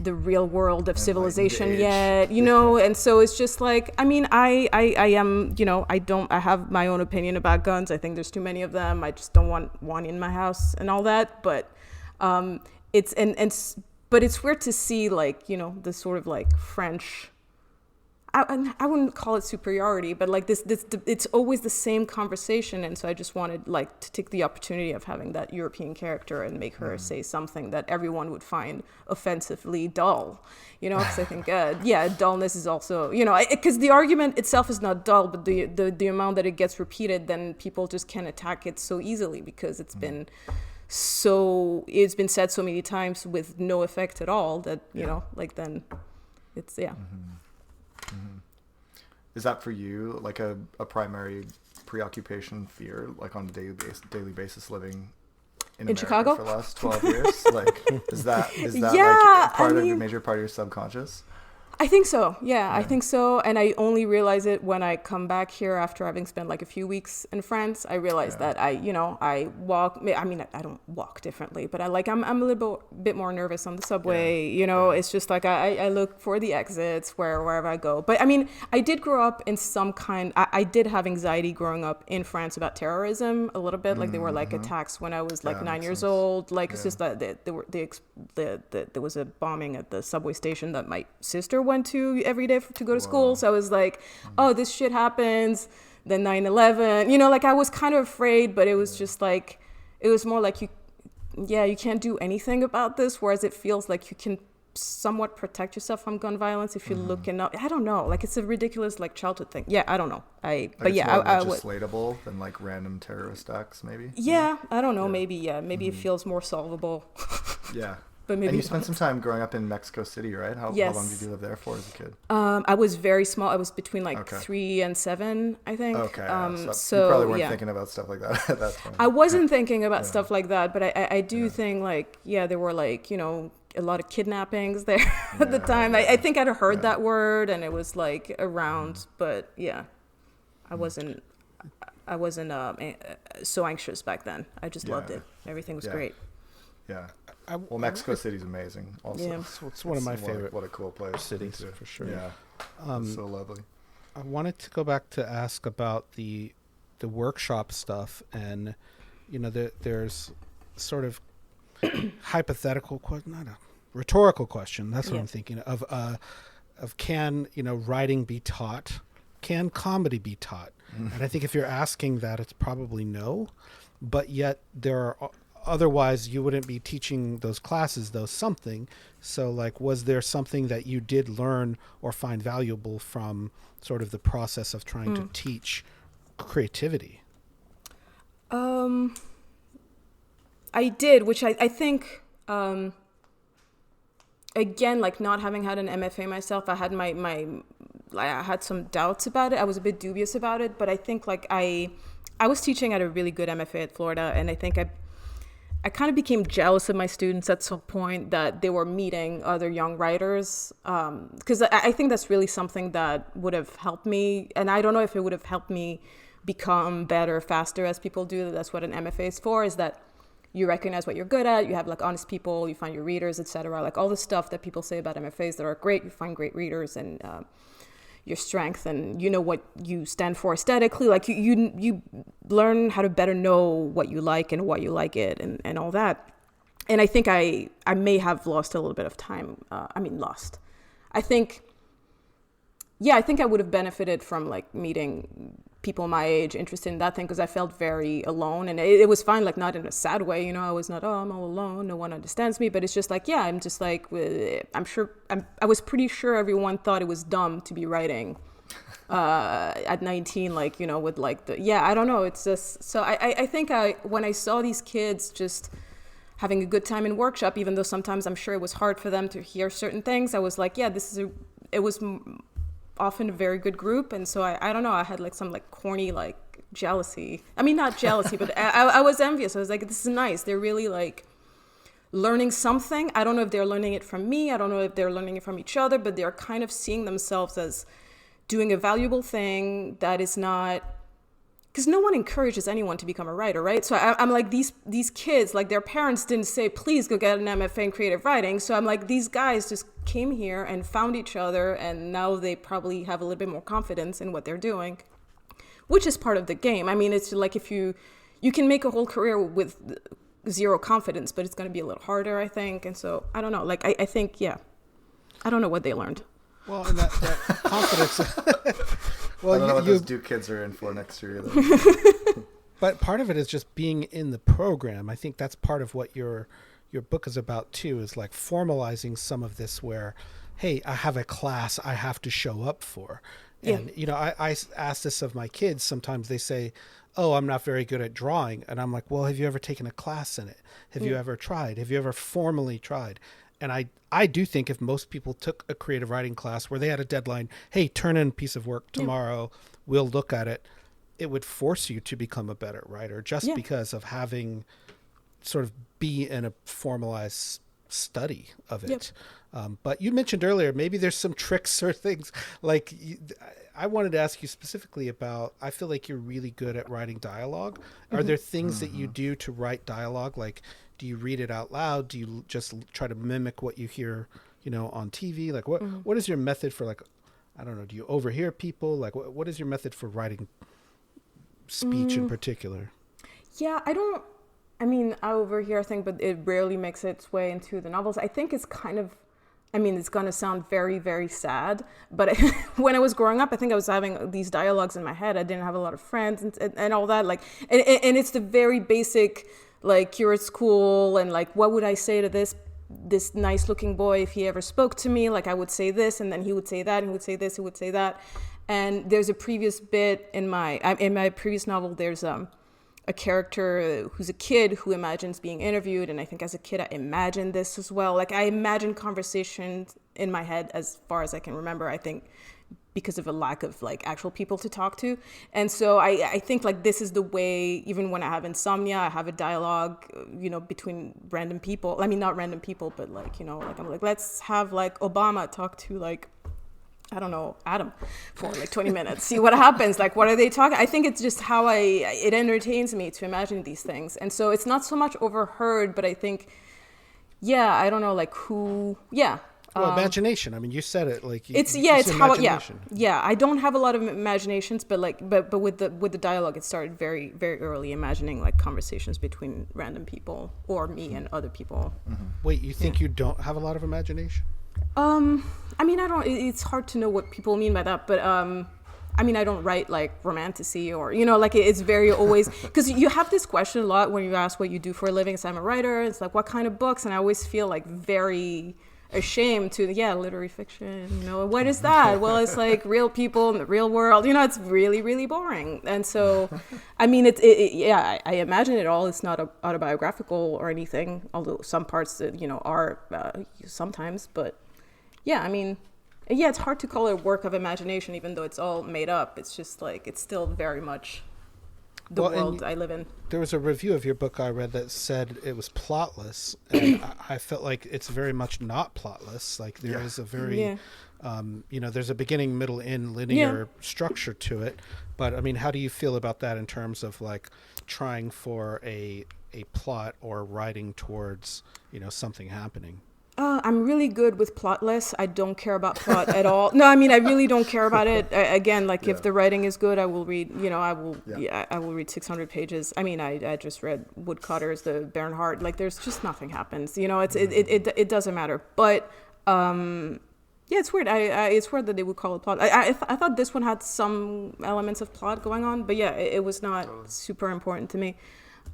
real world of civilization yet, you know. And so it's just like, I mean, I am, you know, I have my own opinion about guns. I think there's too many of them. I just don't want one in my house and all that. But but it's weird to see like, you know, the sort of like French, I wouldn't call it superiority, but like this it's always the same conversation. And so I just wanted like to take the opportunity of having that European character and make her say something that everyone would find offensively dull, you know, because I think dullness is also, you know, because the argument itself is not dull, but the amount that it gets repeated, then people just can attack it so easily because it's been said so many times with no effect at all that, you know, like then it's Is that for you like a primary preoccupation, fear, like on a daily basis living in America Chicago for the last 12 years? Like, is that like a major part of your subconscious? I think so. Yeah, I think so. And I only realize it when I come back here after having spent like a few weeks in France. I realize that I walk. I mean, I don't walk differently, but I'm a little bit more nervous on the subway. You know, it's just like I look for the exits wherever I go. But I mean, I did grow up in some kind. I did have anxiety growing up in France about terrorism a little bit. Like there were like attacks when I was like 9 years old. Like it's just that there was a bombing at the subway station that my sister went to every day to go to school. So I was like, oh, this shit happens. Then 9/11, you know, like I was kind of afraid, but it was just like, it was more like you can't do anything about this. Whereas it feels like you can somewhat protect yourself from gun violence if you're looking up. I don't know. Like it's a ridiculous like childhood thing. Yeah, I don't know. I would legislatable than like random terrorist acts maybe. Yeah, I don't know. Maybe it feels more solvable. Yeah. But maybe and you spent some time growing up in Mexico City, right? How long did you live there for as a kid? I was very small. I was between 3 and 7, I think. Okay. So you probably weren't thinking about stuff like that at that time. I wasn't thinking about stuff like that, but I do think like, there were like, you know, a lot of kidnappings there at the time. I think I'd heard that word and it was like around, but I wasn't so anxious back then. I just loved it. Everything was great. Yeah. Well, Mexico City's amazing also. Yeah. It's one of my favorite what a cool place cities for sure. Yeah. It's so lovely. I wanted to go back to ask about the workshop stuff, and you know, there's sort of hypothetical question, not a rhetorical question. That's what I'm thinking of can, you know, writing be taught? Can comedy be taught? And I think if you're asking that, it's probably no, but yet there are otherwise you wouldn't be teaching those classes, though, something. So like, was there something that you did learn or find valuable from sort of the process of trying to teach creativity? I did, which I think, again, like not having had an MFA myself, I had I had some doubts about it. I was a bit dubious about it, but I think like I was teaching at a really good MFA at Florida, and I think I kind of became jealous of my students at some point that they were meeting other young writers, because I think that's really something that would have helped me. And I don't know if it would have helped me become better faster as people do. That's what an MFA is for, is that you recognize what you're good at, you have like honest people, you find your readers, etc. Like all the stuff that people say about MFAs that are great, you find great readers and your strength, and you know what you stand for aesthetically. Like you learn how to better know what you like and why you like it and all that. And I think I may have lost a little bit of time. I think I would have benefited from like meeting people my age interested in that thing, because I felt very alone, and it was fine, like not in a sad way, you know. I was not, I'm all alone, no one understands me, but it's just like, I'm just like, I was pretty sure everyone thought it was dumb to be writing at 19, like, you know, with like I don't know, it's just, so I think when I saw these kids just having a good time in workshop, even though sometimes I'm sure it was hard for them to hear certain things, I was like, it was often a very good group. And so I don't know, I had like some like corny like jealousy. I mean, not jealousy, but I was envious. I was like, this is nice. They're really like learning something. I don't know if they're learning it from me. I don't know if they're learning it from each other, but they're kind of seeing themselves as doing a valuable thing that is not, because no one encourages anyone to become a writer, right? So I'm like, these kids, like their parents didn't say, please go get an MFA in creative writing. So I'm like, these guys just came here and found each other, and now they probably have a little bit more confidence in what they're doing, which is part of the game. I mean, it's like if you can make a whole career with zero confidence, but it's going to be a little harder, I think. And so I don't know, like I think, yeah, I don't know what they learned. Well, and that confidence. Well, I don't know what those Duke kids are in for next year either. But part of it is just being in the program. I think that's part of what your book is about too, is like formalizing some of this where, hey, I have a class I have to show up for. And, you know, I ask this of my kids. Sometimes they say, oh, I'm not very good at drawing. And I'm like, well, have you ever taken a class in it? Have you ever tried? Have you ever formally tried? And I do think if most people took a creative writing class where they had a deadline, hey, turn in a piece of work tomorrow, we'll look at it, it would force you to become a better writer just because of having sort of be in a formalized study of it. But you mentioned earlier, maybe there's some tricks or things like I wanted to ask you specifically about, I feel like you're really good at writing dialogue. Are there things that you do to write dialogue? Like, do you read it out loud? Do you just try to mimic what you hear, you know, on TV? Like what is your method for, like, I don't know, do you overhear people? Like what is your method for writing speech in particular? Yeah, I overhear a thing, but it rarely makes its way into the novels. I think it's kind of, I mean, it's going to sound very, very sad, but when I was growing up, I think I was having these dialogues in my head. I didn't have a lot of friends and all that. Like, and it's the very basic, like, you're at school and like, what would I say to this nice looking boy if he ever spoke to me? Like, I would say this, and then he would say that, and he would say this, he would say that. And there's a previous bit in my previous novel, there's a character who's a kid who imagines being interviewed. And I think as a kid, I imagined this as well. Like, I imagined conversations in my head as far as I can remember, I think, because of a lack of like actual people to talk to. And so I think like this is the way, even when I have insomnia, I have a dialogue, you know, between random people. I mean, not random people, but like, you know, like I'm like, let's have like Obama talk to like, I don't know, Adam for like 20 minutes, see what happens. Like, what are they talking? I think it's just how it entertains me to imagine these things. And so it's not so much overheard, but I think, yeah, I don't know, like who, yeah. Well, imagination. I mean, you said it like it's how yeah. I don't have a lot of imaginations, but like, but with the dialogue, it started very, very early, imagining like conversations between random people or me and other people. Wait, you think you don't have a lot of imagination? I mean, it's hard to know what people mean by that, but I mean, I don't write like romantasy or, you know, like it's very always, because you have this question a lot when you ask what you do for a living. So I'm a writer. It's like, what kind of books? And I always feel like very ashamed to, literary fiction, you know, what is that? Well, it's like real people in the real world, you know, it's really, really boring. And so, I mean, I imagine it all. It's not autobiographical or anything, although some parts, you know, are sometimes, but yeah, I mean, yeah, it's hard to call it a work of imagination, even though it's all made up. It's just like, it's still very much the world I live in. There was a review of your book I read that said it was plotless, and I felt like it's very much not plotless. Like there is a very, you know, there's a beginning, middle, end linear structure to it. But I mean, how do you feel about that in terms of like trying for a plot or writing towards, you know, something happening? I'm really good with plotless. I don't care about plot at all. No, I mean, I really don't care about it. Again, like if the writing is good, I will read, you know, I will read 600 pages. I mean, I just read Woodcutter's, the Bernhardt, like there's just nothing happens, you know, it doesn't matter. But, yeah, it's weird. It's weird that they would call it plot. I thought this one had some elements of plot going on, but yeah, it was not super important to me.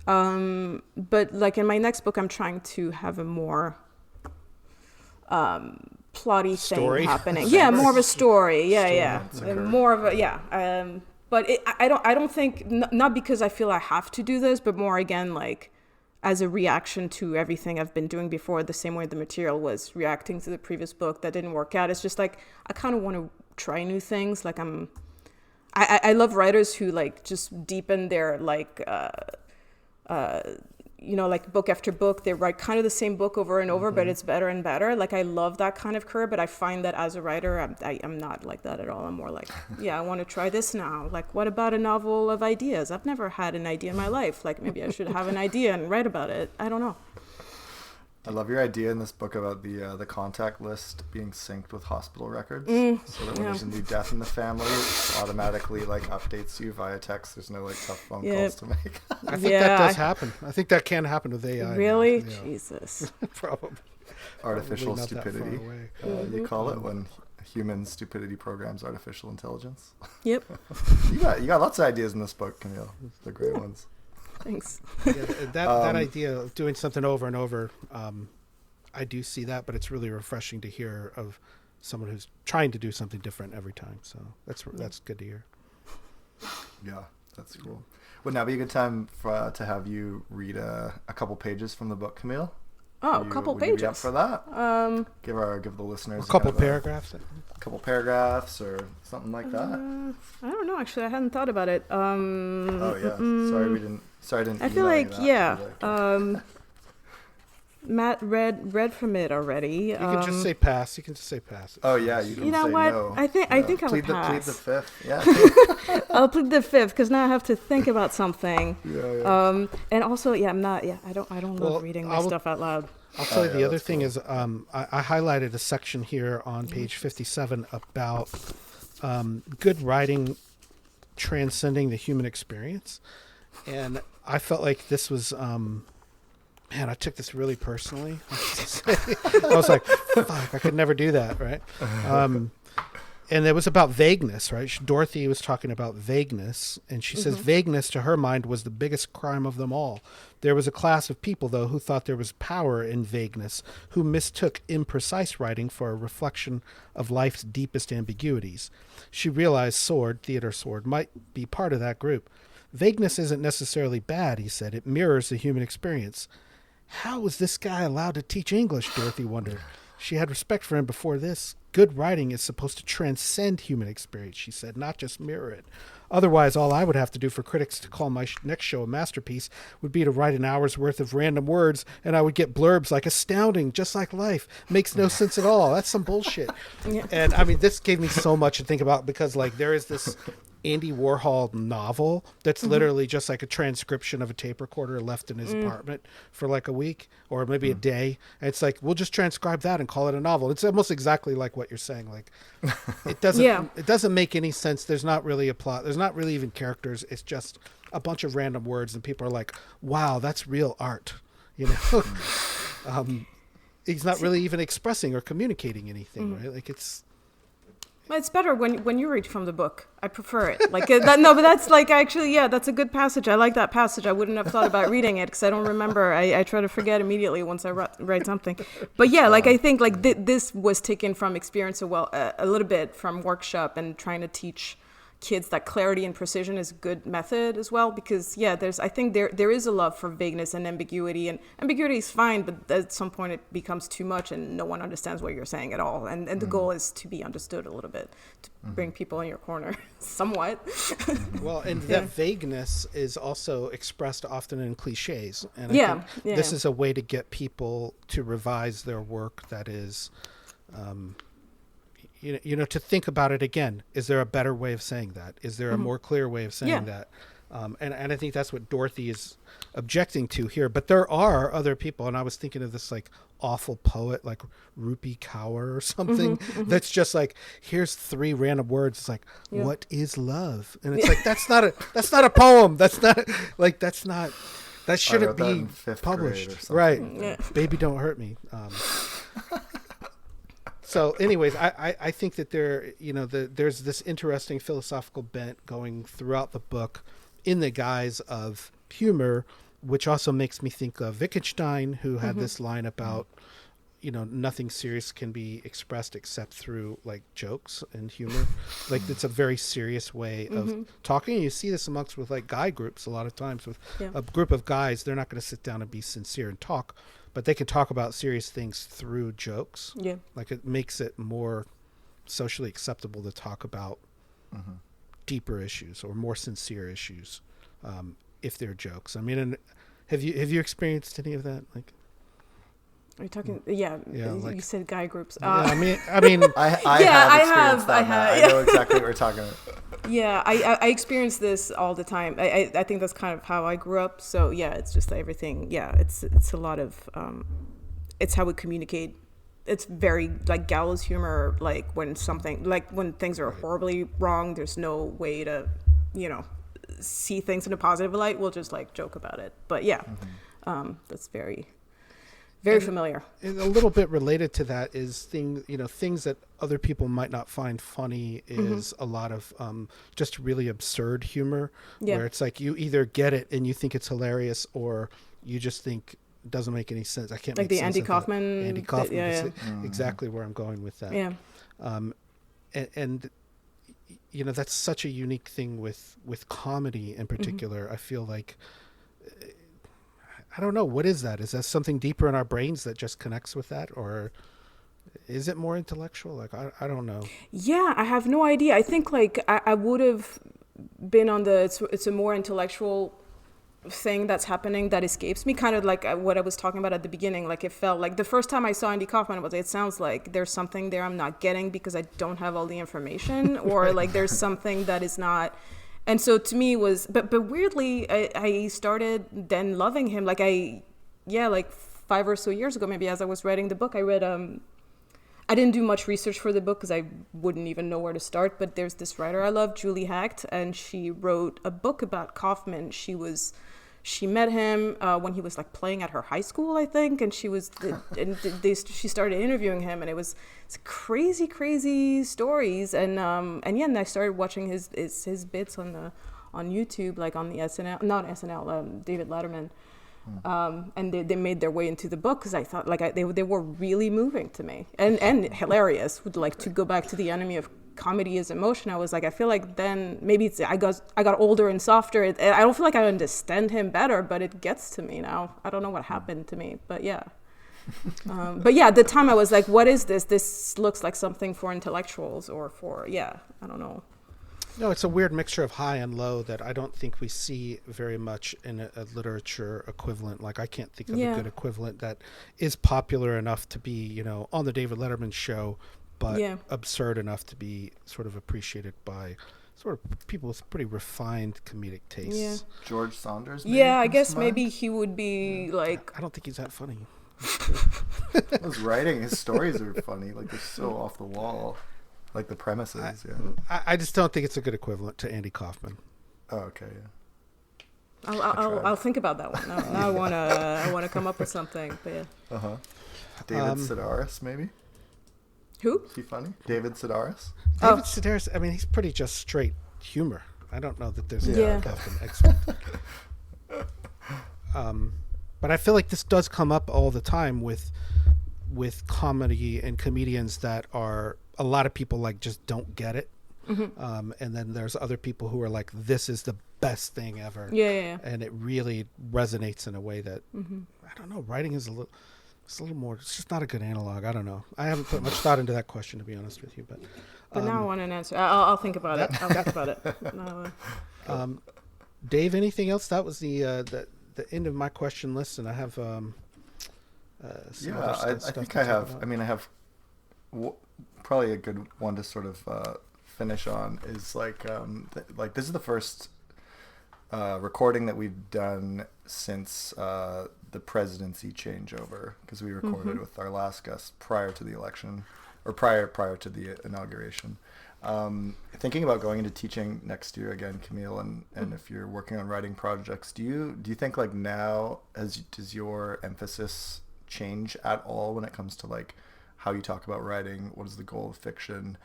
But like in my next book, I'm trying to have a more plotty story thing happening. Yeah, more of a story. Yeah. More of a but I don't think, not because I feel I have to do this, but more again like as a reaction to everything I've been doing before, the same way the material was reacting to the previous book that didn't work out. It's just like I kind of want to try new things. Like I love writers who like just deepen their like like book after book, they write kind of the same book over and over, but it's better and better. Like I love that kind of career, but I find that as a writer, I'm not like that at all. I'm more like, I want to try this now. Like, what about a novel of ideas? I've never had an idea in my life. Like maybe I should have an idea and write about it. I don't know. I love your idea in this book about the contact list being synced with hospital records, so that when there's a new death in the family, it automatically like updates you via text. There's no like tough phone calls to make. I think that does happen. I think that can happen with AI. Really? Yeah. Jesus. Probably. Artificial Probably stupidity. You call it when human stupidity programs artificial intelligence. Yep. you got lots of ideas in this book, Camille. They're great ones. Thanks. That idea of doing something over and over, I do see that, but it's really refreshing to hear of someone who's trying to do something different every time. So that's good to hear. Yeah, that's cool. Would now be a good time to have you read a couple pages from the book, Camille? Oh, a couple pages. Would you be up for that? Give the listeners a couple paragraphs. A couple paragraphs or something like that. I don't know. Actually, I hadn't thought about it. Oh yeah. Sorry, I didn't. I feel like Matt read from it already. You can just say pass. Oh yeah, you can you know say what? no. I think I'll plead pass. The fifth. Yeah. I'll plead the fifth because now I have to think about something. Yeah. And also, I'm not. Yeah, I don't love reading my stuff out loud. I'll tell you the other thing is I highlighted a section here on page 57 about good writing transcending the human experience, and I felt like this was. Man, I took this really personally. I was like, fuck, I could never do that, right? And it was about vagueness, right? Dorothy was talking about vagueness, and she says vagueness to her mind was the biggest crime of them all. There was a class of people, though, who thought there was power in vagueness, who mistook imprecise writing for a reflection of life's deepest ambiguities. She realized Theodore Sword, might be part of that group. Vagueness isn't necessarily bad, he said. It mirrors the human experience. How was this guy allowed to teach English, Dorothy wondered. She had respect for him before this. Good writing is supposed to transcend human experience, she said, not just mirror it. Otherwise, all I would have to do for critics to call my next show a masterpiece would be to write an hour's worth of random words, and I would get blurbs like astounding, just like life. Makes no sense at all. That's some bullshit. Yeah. And I mean, this gave me so much to think about because like there is this Andy Warhol novel that's literally just like a transcription of a tape recorder left in his apartment for like a week or maybe a day. And it's like, we'll just transcribe that and call it a novel. It's almost exactly like what you're saying. Like it doesn't make any sense. There's not really a plot. There's not really even characters. It's just a bunch of random words and people are like, wow, that's real art. You know, he's not really even expressing or communicating anything, right? Like it's better when you read from the book. I prefer it. Like no, but that's like actually, that's a good passage. I like that passage. I wouldn't have thought about reading it because I don't remember. I try to forget immediately once I write something. But like I think like this was taken from experience a little bit from workshop and trying to teach kids that clarity and precision is a good method as well because I think there is a love for vagueness and ambiguity, and ambiguity is fine, but at some point it becomes too much and no one understands what you're saying at all, and the goal is to be understood a little bit, to bring people in your corner somewhat. Well, and that vagueness is also expressed often in cliches, and I think this is a way to get people to revise their work that is to think about it again. Is there a better way of saying that? Is there a more clear way of saying that? And I think that's what Dorothy is objecting to here. But there are other people, and I was thinking of this like awful poet like Rupi Kaur or something that's just like, here's 3 random words. It's like, what is love? And it's like, that's not a poem. That shouldn't be published. Right. Yeah. Baby Don't Hurt Me. So anyways, I think that there's this interesting philosophical bent going throughout the book in the guise of humor, which also makes me think of Wittgenstein, who had this line about, nothing serious can be expressed except through like jokes and humor. Like it's a very serious way of talking. You see this amongst with like guy groups a lot of times with a group of guys. They're not going to sit down and be sincere and talk, but they can talk about serious things through jokes. Yeah. Like it makes it more socially acceptable to talk about deeper issues or more sincere issues, if they're jokes. I mean, and have you experienced any of that? Like, are you talking? Yeah, like, you said guy groups. yeah, I mean, I have experienced that. I know exactly what we're talking about. Yeah, I experience this all the time. I think that's kind of how I grew up. So yeah, it's just everything. Yeah, it's a lot of it's how we communicate. It's very like gallows humor. Like when things are horribly wrong, there's no way to, see things in a positive light. We'll just like joke about it. But yeah, that's very familiar. And a little bit related to that is things that other people might not find funny is a lot of just really absurd humor, where it's like you either get it and you think it's hilarious, or you just think it doesn't make any sense. I can't like make the sense Andy of Kaufman. Andy Kaufman. Yeah. Exactly where I'm going with that. Yeah. And that's such a unique thing with comedy in particular. I feel like, I don't know, what is that? Is that something deeper in our brains that just connects with that, or is it more intellectual? Like, I don't know. Yeah, I have no idea. I think like I would have been on it's a more intellectual thing that's happening that escapes me, kind of like what I was talking about at the beginning. Like it felt like the first time I saw Andy Kaufman, it sounds like there's something there I'm not getting because I don't have all the information, or like there's something that is not. And so to me but weirdly, I started then loving him. Like like 5 or so years ago, maybe, as I was writing the book, I read, I didn't do much research for the book because I wouldn't even know where to start. But there's this writer I love, Julie Hacht, and she wrote a book about Kaufman. She met him when he was like playing at her high school, I think, and she started interviewing him, and it's crazy stories, and I started watching his bits on YouTube, like on the David Letterman, and they made their way into the book because I thought like they were really moving to me and hilarious. Like, to go back to the enemy of comedy is emotion, I was like, I feel like then maybe I got older and softer. I don't feel like I understand him better, but it gets to me now. I don't know what happened to me, but yeah. But yeah, at the time I was like, what is this? This looks like something for intellectuals or for, I don't know. No, it's a weird mixture of high and low that I don't think we see very much in a literature equivalent. Like, I can't think of a good equivalent that is popular enough to be, on the David Letterman show, but absurd enough to be sort of appreciated by sort of people with pretty refined comedic tastes. Yeah. George Saunders? Maybe, I guess maybe he would be like... I don't think he's that funny. His writing, his stories are funny. Like, they're so off the wall. Like the premises, I just don't think it's a good equivalent to Andy Kaufman. Oh, okay, yeah. I'll think about that one. Now I wanna come up with something. But yeah. David Sedaris, maybe. Who? Is he funny? David Sedaris. David Sedaris. I mean, he's pretty just straight humor. I don't know that there's a Kaufman expert. But I feel like this does come up all the time with comedy and comedians that are, a lot of people like just don't get it. And then there's other people who are like, this is the best thing ever. Yeah. And it really resonates in a way that, I don't know, writing is it's a little more, it's just not a good analog. I don't know. I haven't put much thought into that question, to be honest with you. But now I want an answer. I'll think about it. I'll think about it. No. Dave, anything else? That was the end of my question list, and I have I think I have. I mean, I have probably a good one to sort of finish on is like this is the first recording that we've done since the presidency changeover, because we recorded with our last guest prior to the election, or prior to the inauguration. Thinking about going into teaching next year again, Camille, and if you're working on writing projects, do you think like now does your emphasis change at all when it comes to like how you talk about writing? What is the goal of fiction?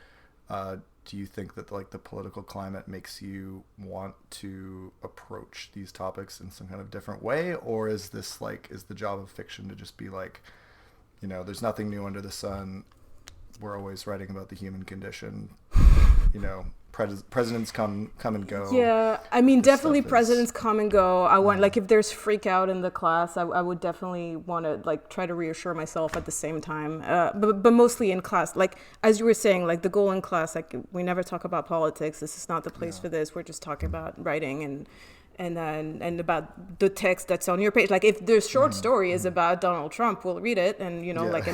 Do you think that like the political climate makes you want to approach these topics in some kind of different way, or is the job of fiction to just be like, there's nothing new under the sun, we're always writing about the human condition, presidents come and go. Yeah, I mean, definitely stuff is- presidents come and go. I want, like, if there's freak out in the class, I would definitely want to, like, try to reassure myself at the same time. But mostly in class, like, as you were saying, like, the goal in class, like, we never talk about politics. This is not the place for this. We're just talking about writing and about the text that's on your page. Like, if the short story is about Donald Trump, we'll read it, and like,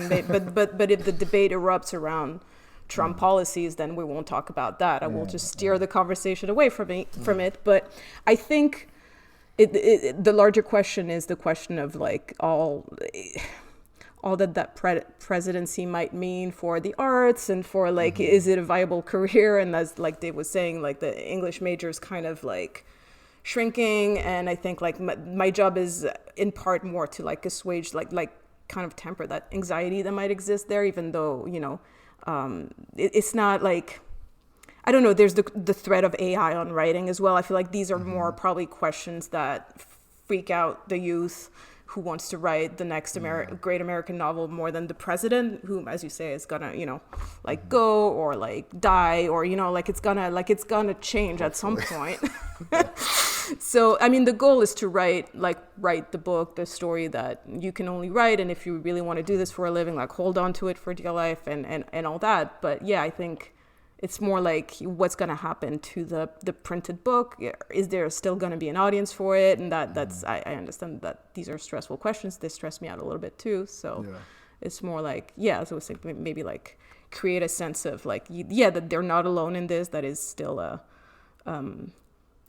but if the debate erupts around Trump policies, then we won't talk about that. I will just steer the conversation away from it. But I think the larger question is the question of, like, all that presidency might mean for the arts and for, like, is it a viable career? And as, like, Dave was saying, like, the English major is kind of, like, shrinking, and I think, like, my job is in part more to, like, assuage, like kind of temper that anxiety that might exist there, even though it's not like, I don't know, there's the threat of AI on writing as well. I feel like these are more probably questions that freak out the youth who wants to write the next great American novel more than the president, whom, as you say, is gonna, like, go or, like, die, or, like, it's gonna change at some point. So, I mean, the goal is to write the book, the story that you can only write. And if you really want to do this for a living, like, hold on to it for dear life and all that. But yeah, I think it's more like what's going to happen to the printed book. Is there still going to be an audience for it? And that's, I understand that these are stressful questions. They stress me out a little bit too. So it's more like, as I was saying, maybe, like, create a sense of, like, that they're not alone in this, that is still a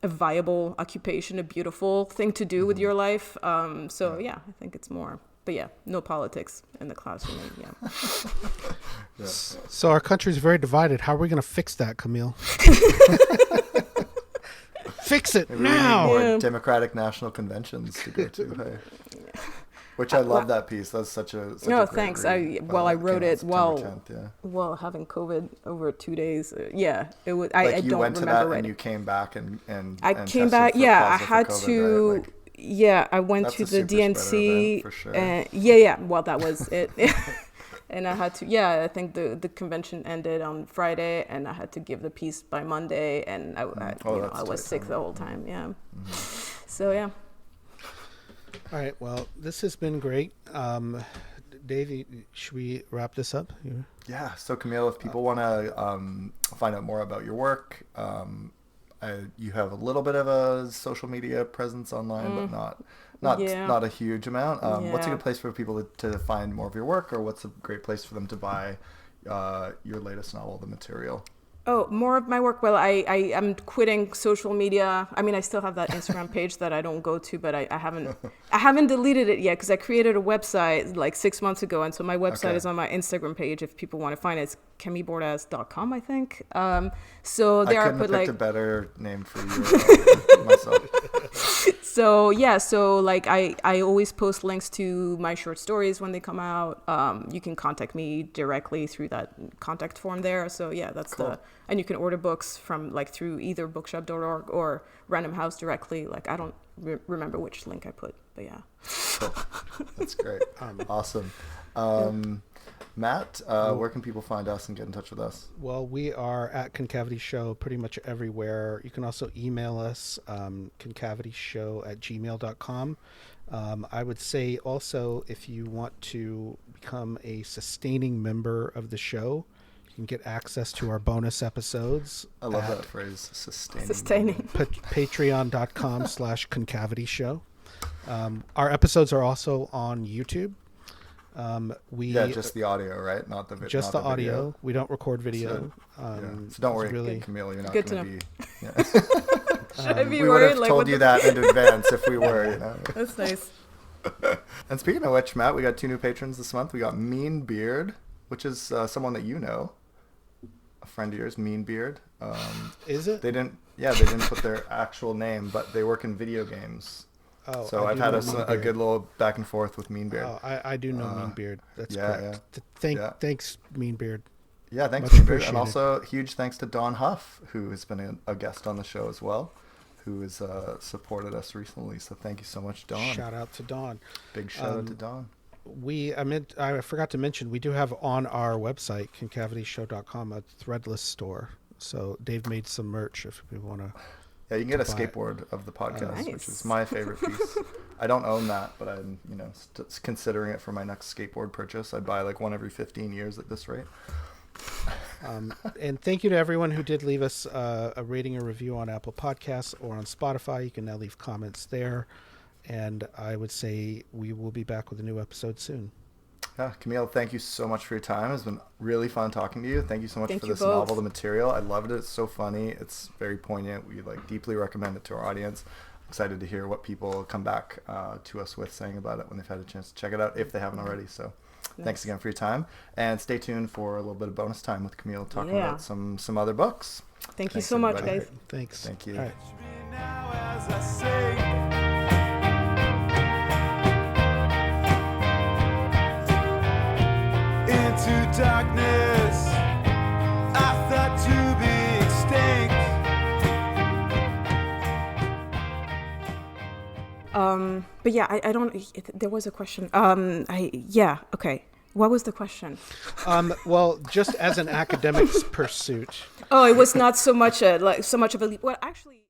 viable occupation, a beautiful thing to do with your life. I think it's more, but no politics in the classroom. So our country's very divided. How are we going to fix that, Camille? Fix it Maybe now. We need more Democratic National Conventions to go to. Hey? Which I love that piece. That's such a thanks. Read. I wrote it while 10th, having COVID over 2 days. It was. Like, I you don't went to remember that writing. and you came back and I and came tested back. for I positive had for COVID, to. right? Like, I went that's to a the super spreader DNC. event for sure. Well, that was it. And I had to. I think the convention ended on Friday, and I had to give the piece by Monday, and I was sick the whole time. Yeah. So yeah. All right. Well, this has been great. Dave, should we wrap this up? Yeah. So, Camille, if people want to find out more about your work, you have a little bit of a social media presence online, but not a huge amount. What's a good place for people to find more of your work, or what's a great place for them to buy your latest novel, The Material? Oh, more of my work. Well, I'm quitting social media. I mean, I still have that Instagram page that I don't go to, but I haven't deleted it yet because I created a website like 6 months ago, and so my website is on my Instagram page. If people want to find it, it's CamilleBordas.com, I think. So there I put, like, a better name for you myself. So like I always post links to my short stories when they come out. You can contact me directly through that contact form there. So that's cool. And you can order books from, like, through either bookshop.org or Random House directly. Like, I don't remember which link I put, but yeah. Cool. That's great. Awesome. Matt, where can people find us and get in touch with us? Well, we are at Concavity Show pretty much everywhere. You can also email us, concavityshow@gmail.com. I would say also, if you want to become a sustaining member of the show, you can get access to our bonus episodes. I love that phrase, sustaining. Patreon.com/concavityshow. Our episodes are also on YouTube. Just the audio, right? Not the video. Just the audio. Video. We don't record video. So don't worry, Camille. You're not going to be. Yeah. Should I be we worried? would have told you that in advance if we were. That's nice. And speaking of which, Matt, we got 2 new patrons this month. We got Mean Beard, which is someone that you know, a friend of yours, Mean Beard. Is it? They didn't put their actual name, but they work in video games. Oh, so I've had a good little back and forth with Mean Beard. Oh, I do know Mean Beard. That's correct. Thanks, Mean Beard. Yeah, thanks, Mean Beard. And also, huge thanks to Dawn Huff, who has been a guest on the show as well, who has supported us recently. So thank you so much, Dawn. Shout out to Dawn. Big shout out to Dawn. I forgot to mention, we do have on our website, concavityshow.com, a threadless store. So Dave made some merch if we want to. Yeah, you can get a skateboard of the podcast, Nice. which is my favorite piece. I don't own that, but I'm, considering it for my next skateboard purchase. I'd buy like one every 15 years at this rate. And thank you to everyone who did leave us a rating or review on Apple Podcasts or on Spotify. You can now leave comments there. And I would say we will be back with a new episode soon. Yeah, Camille, thank you so much for your time. It's been really fun talking to you. Thank you so much for this both. novel, The Material. I loved it. It's so funny. It's very poignant. We deeply recommend it to our audience. Excited to hear what people come back to us with saying about it when they've had a chance to check it out, if they haven't already. So thanks again for your time. And stay tuned for a little bit of bonus time with Camille talking about some other books. Thank you so much, guys. Thanks. Thank you. All right. Now as I say, into darkness, I thought to be extinct. But yeah, I don't. There was a question. Okay. What was the question? Well, just as an academic pursuit. Oh, it was not so much of a leap. Well, actually.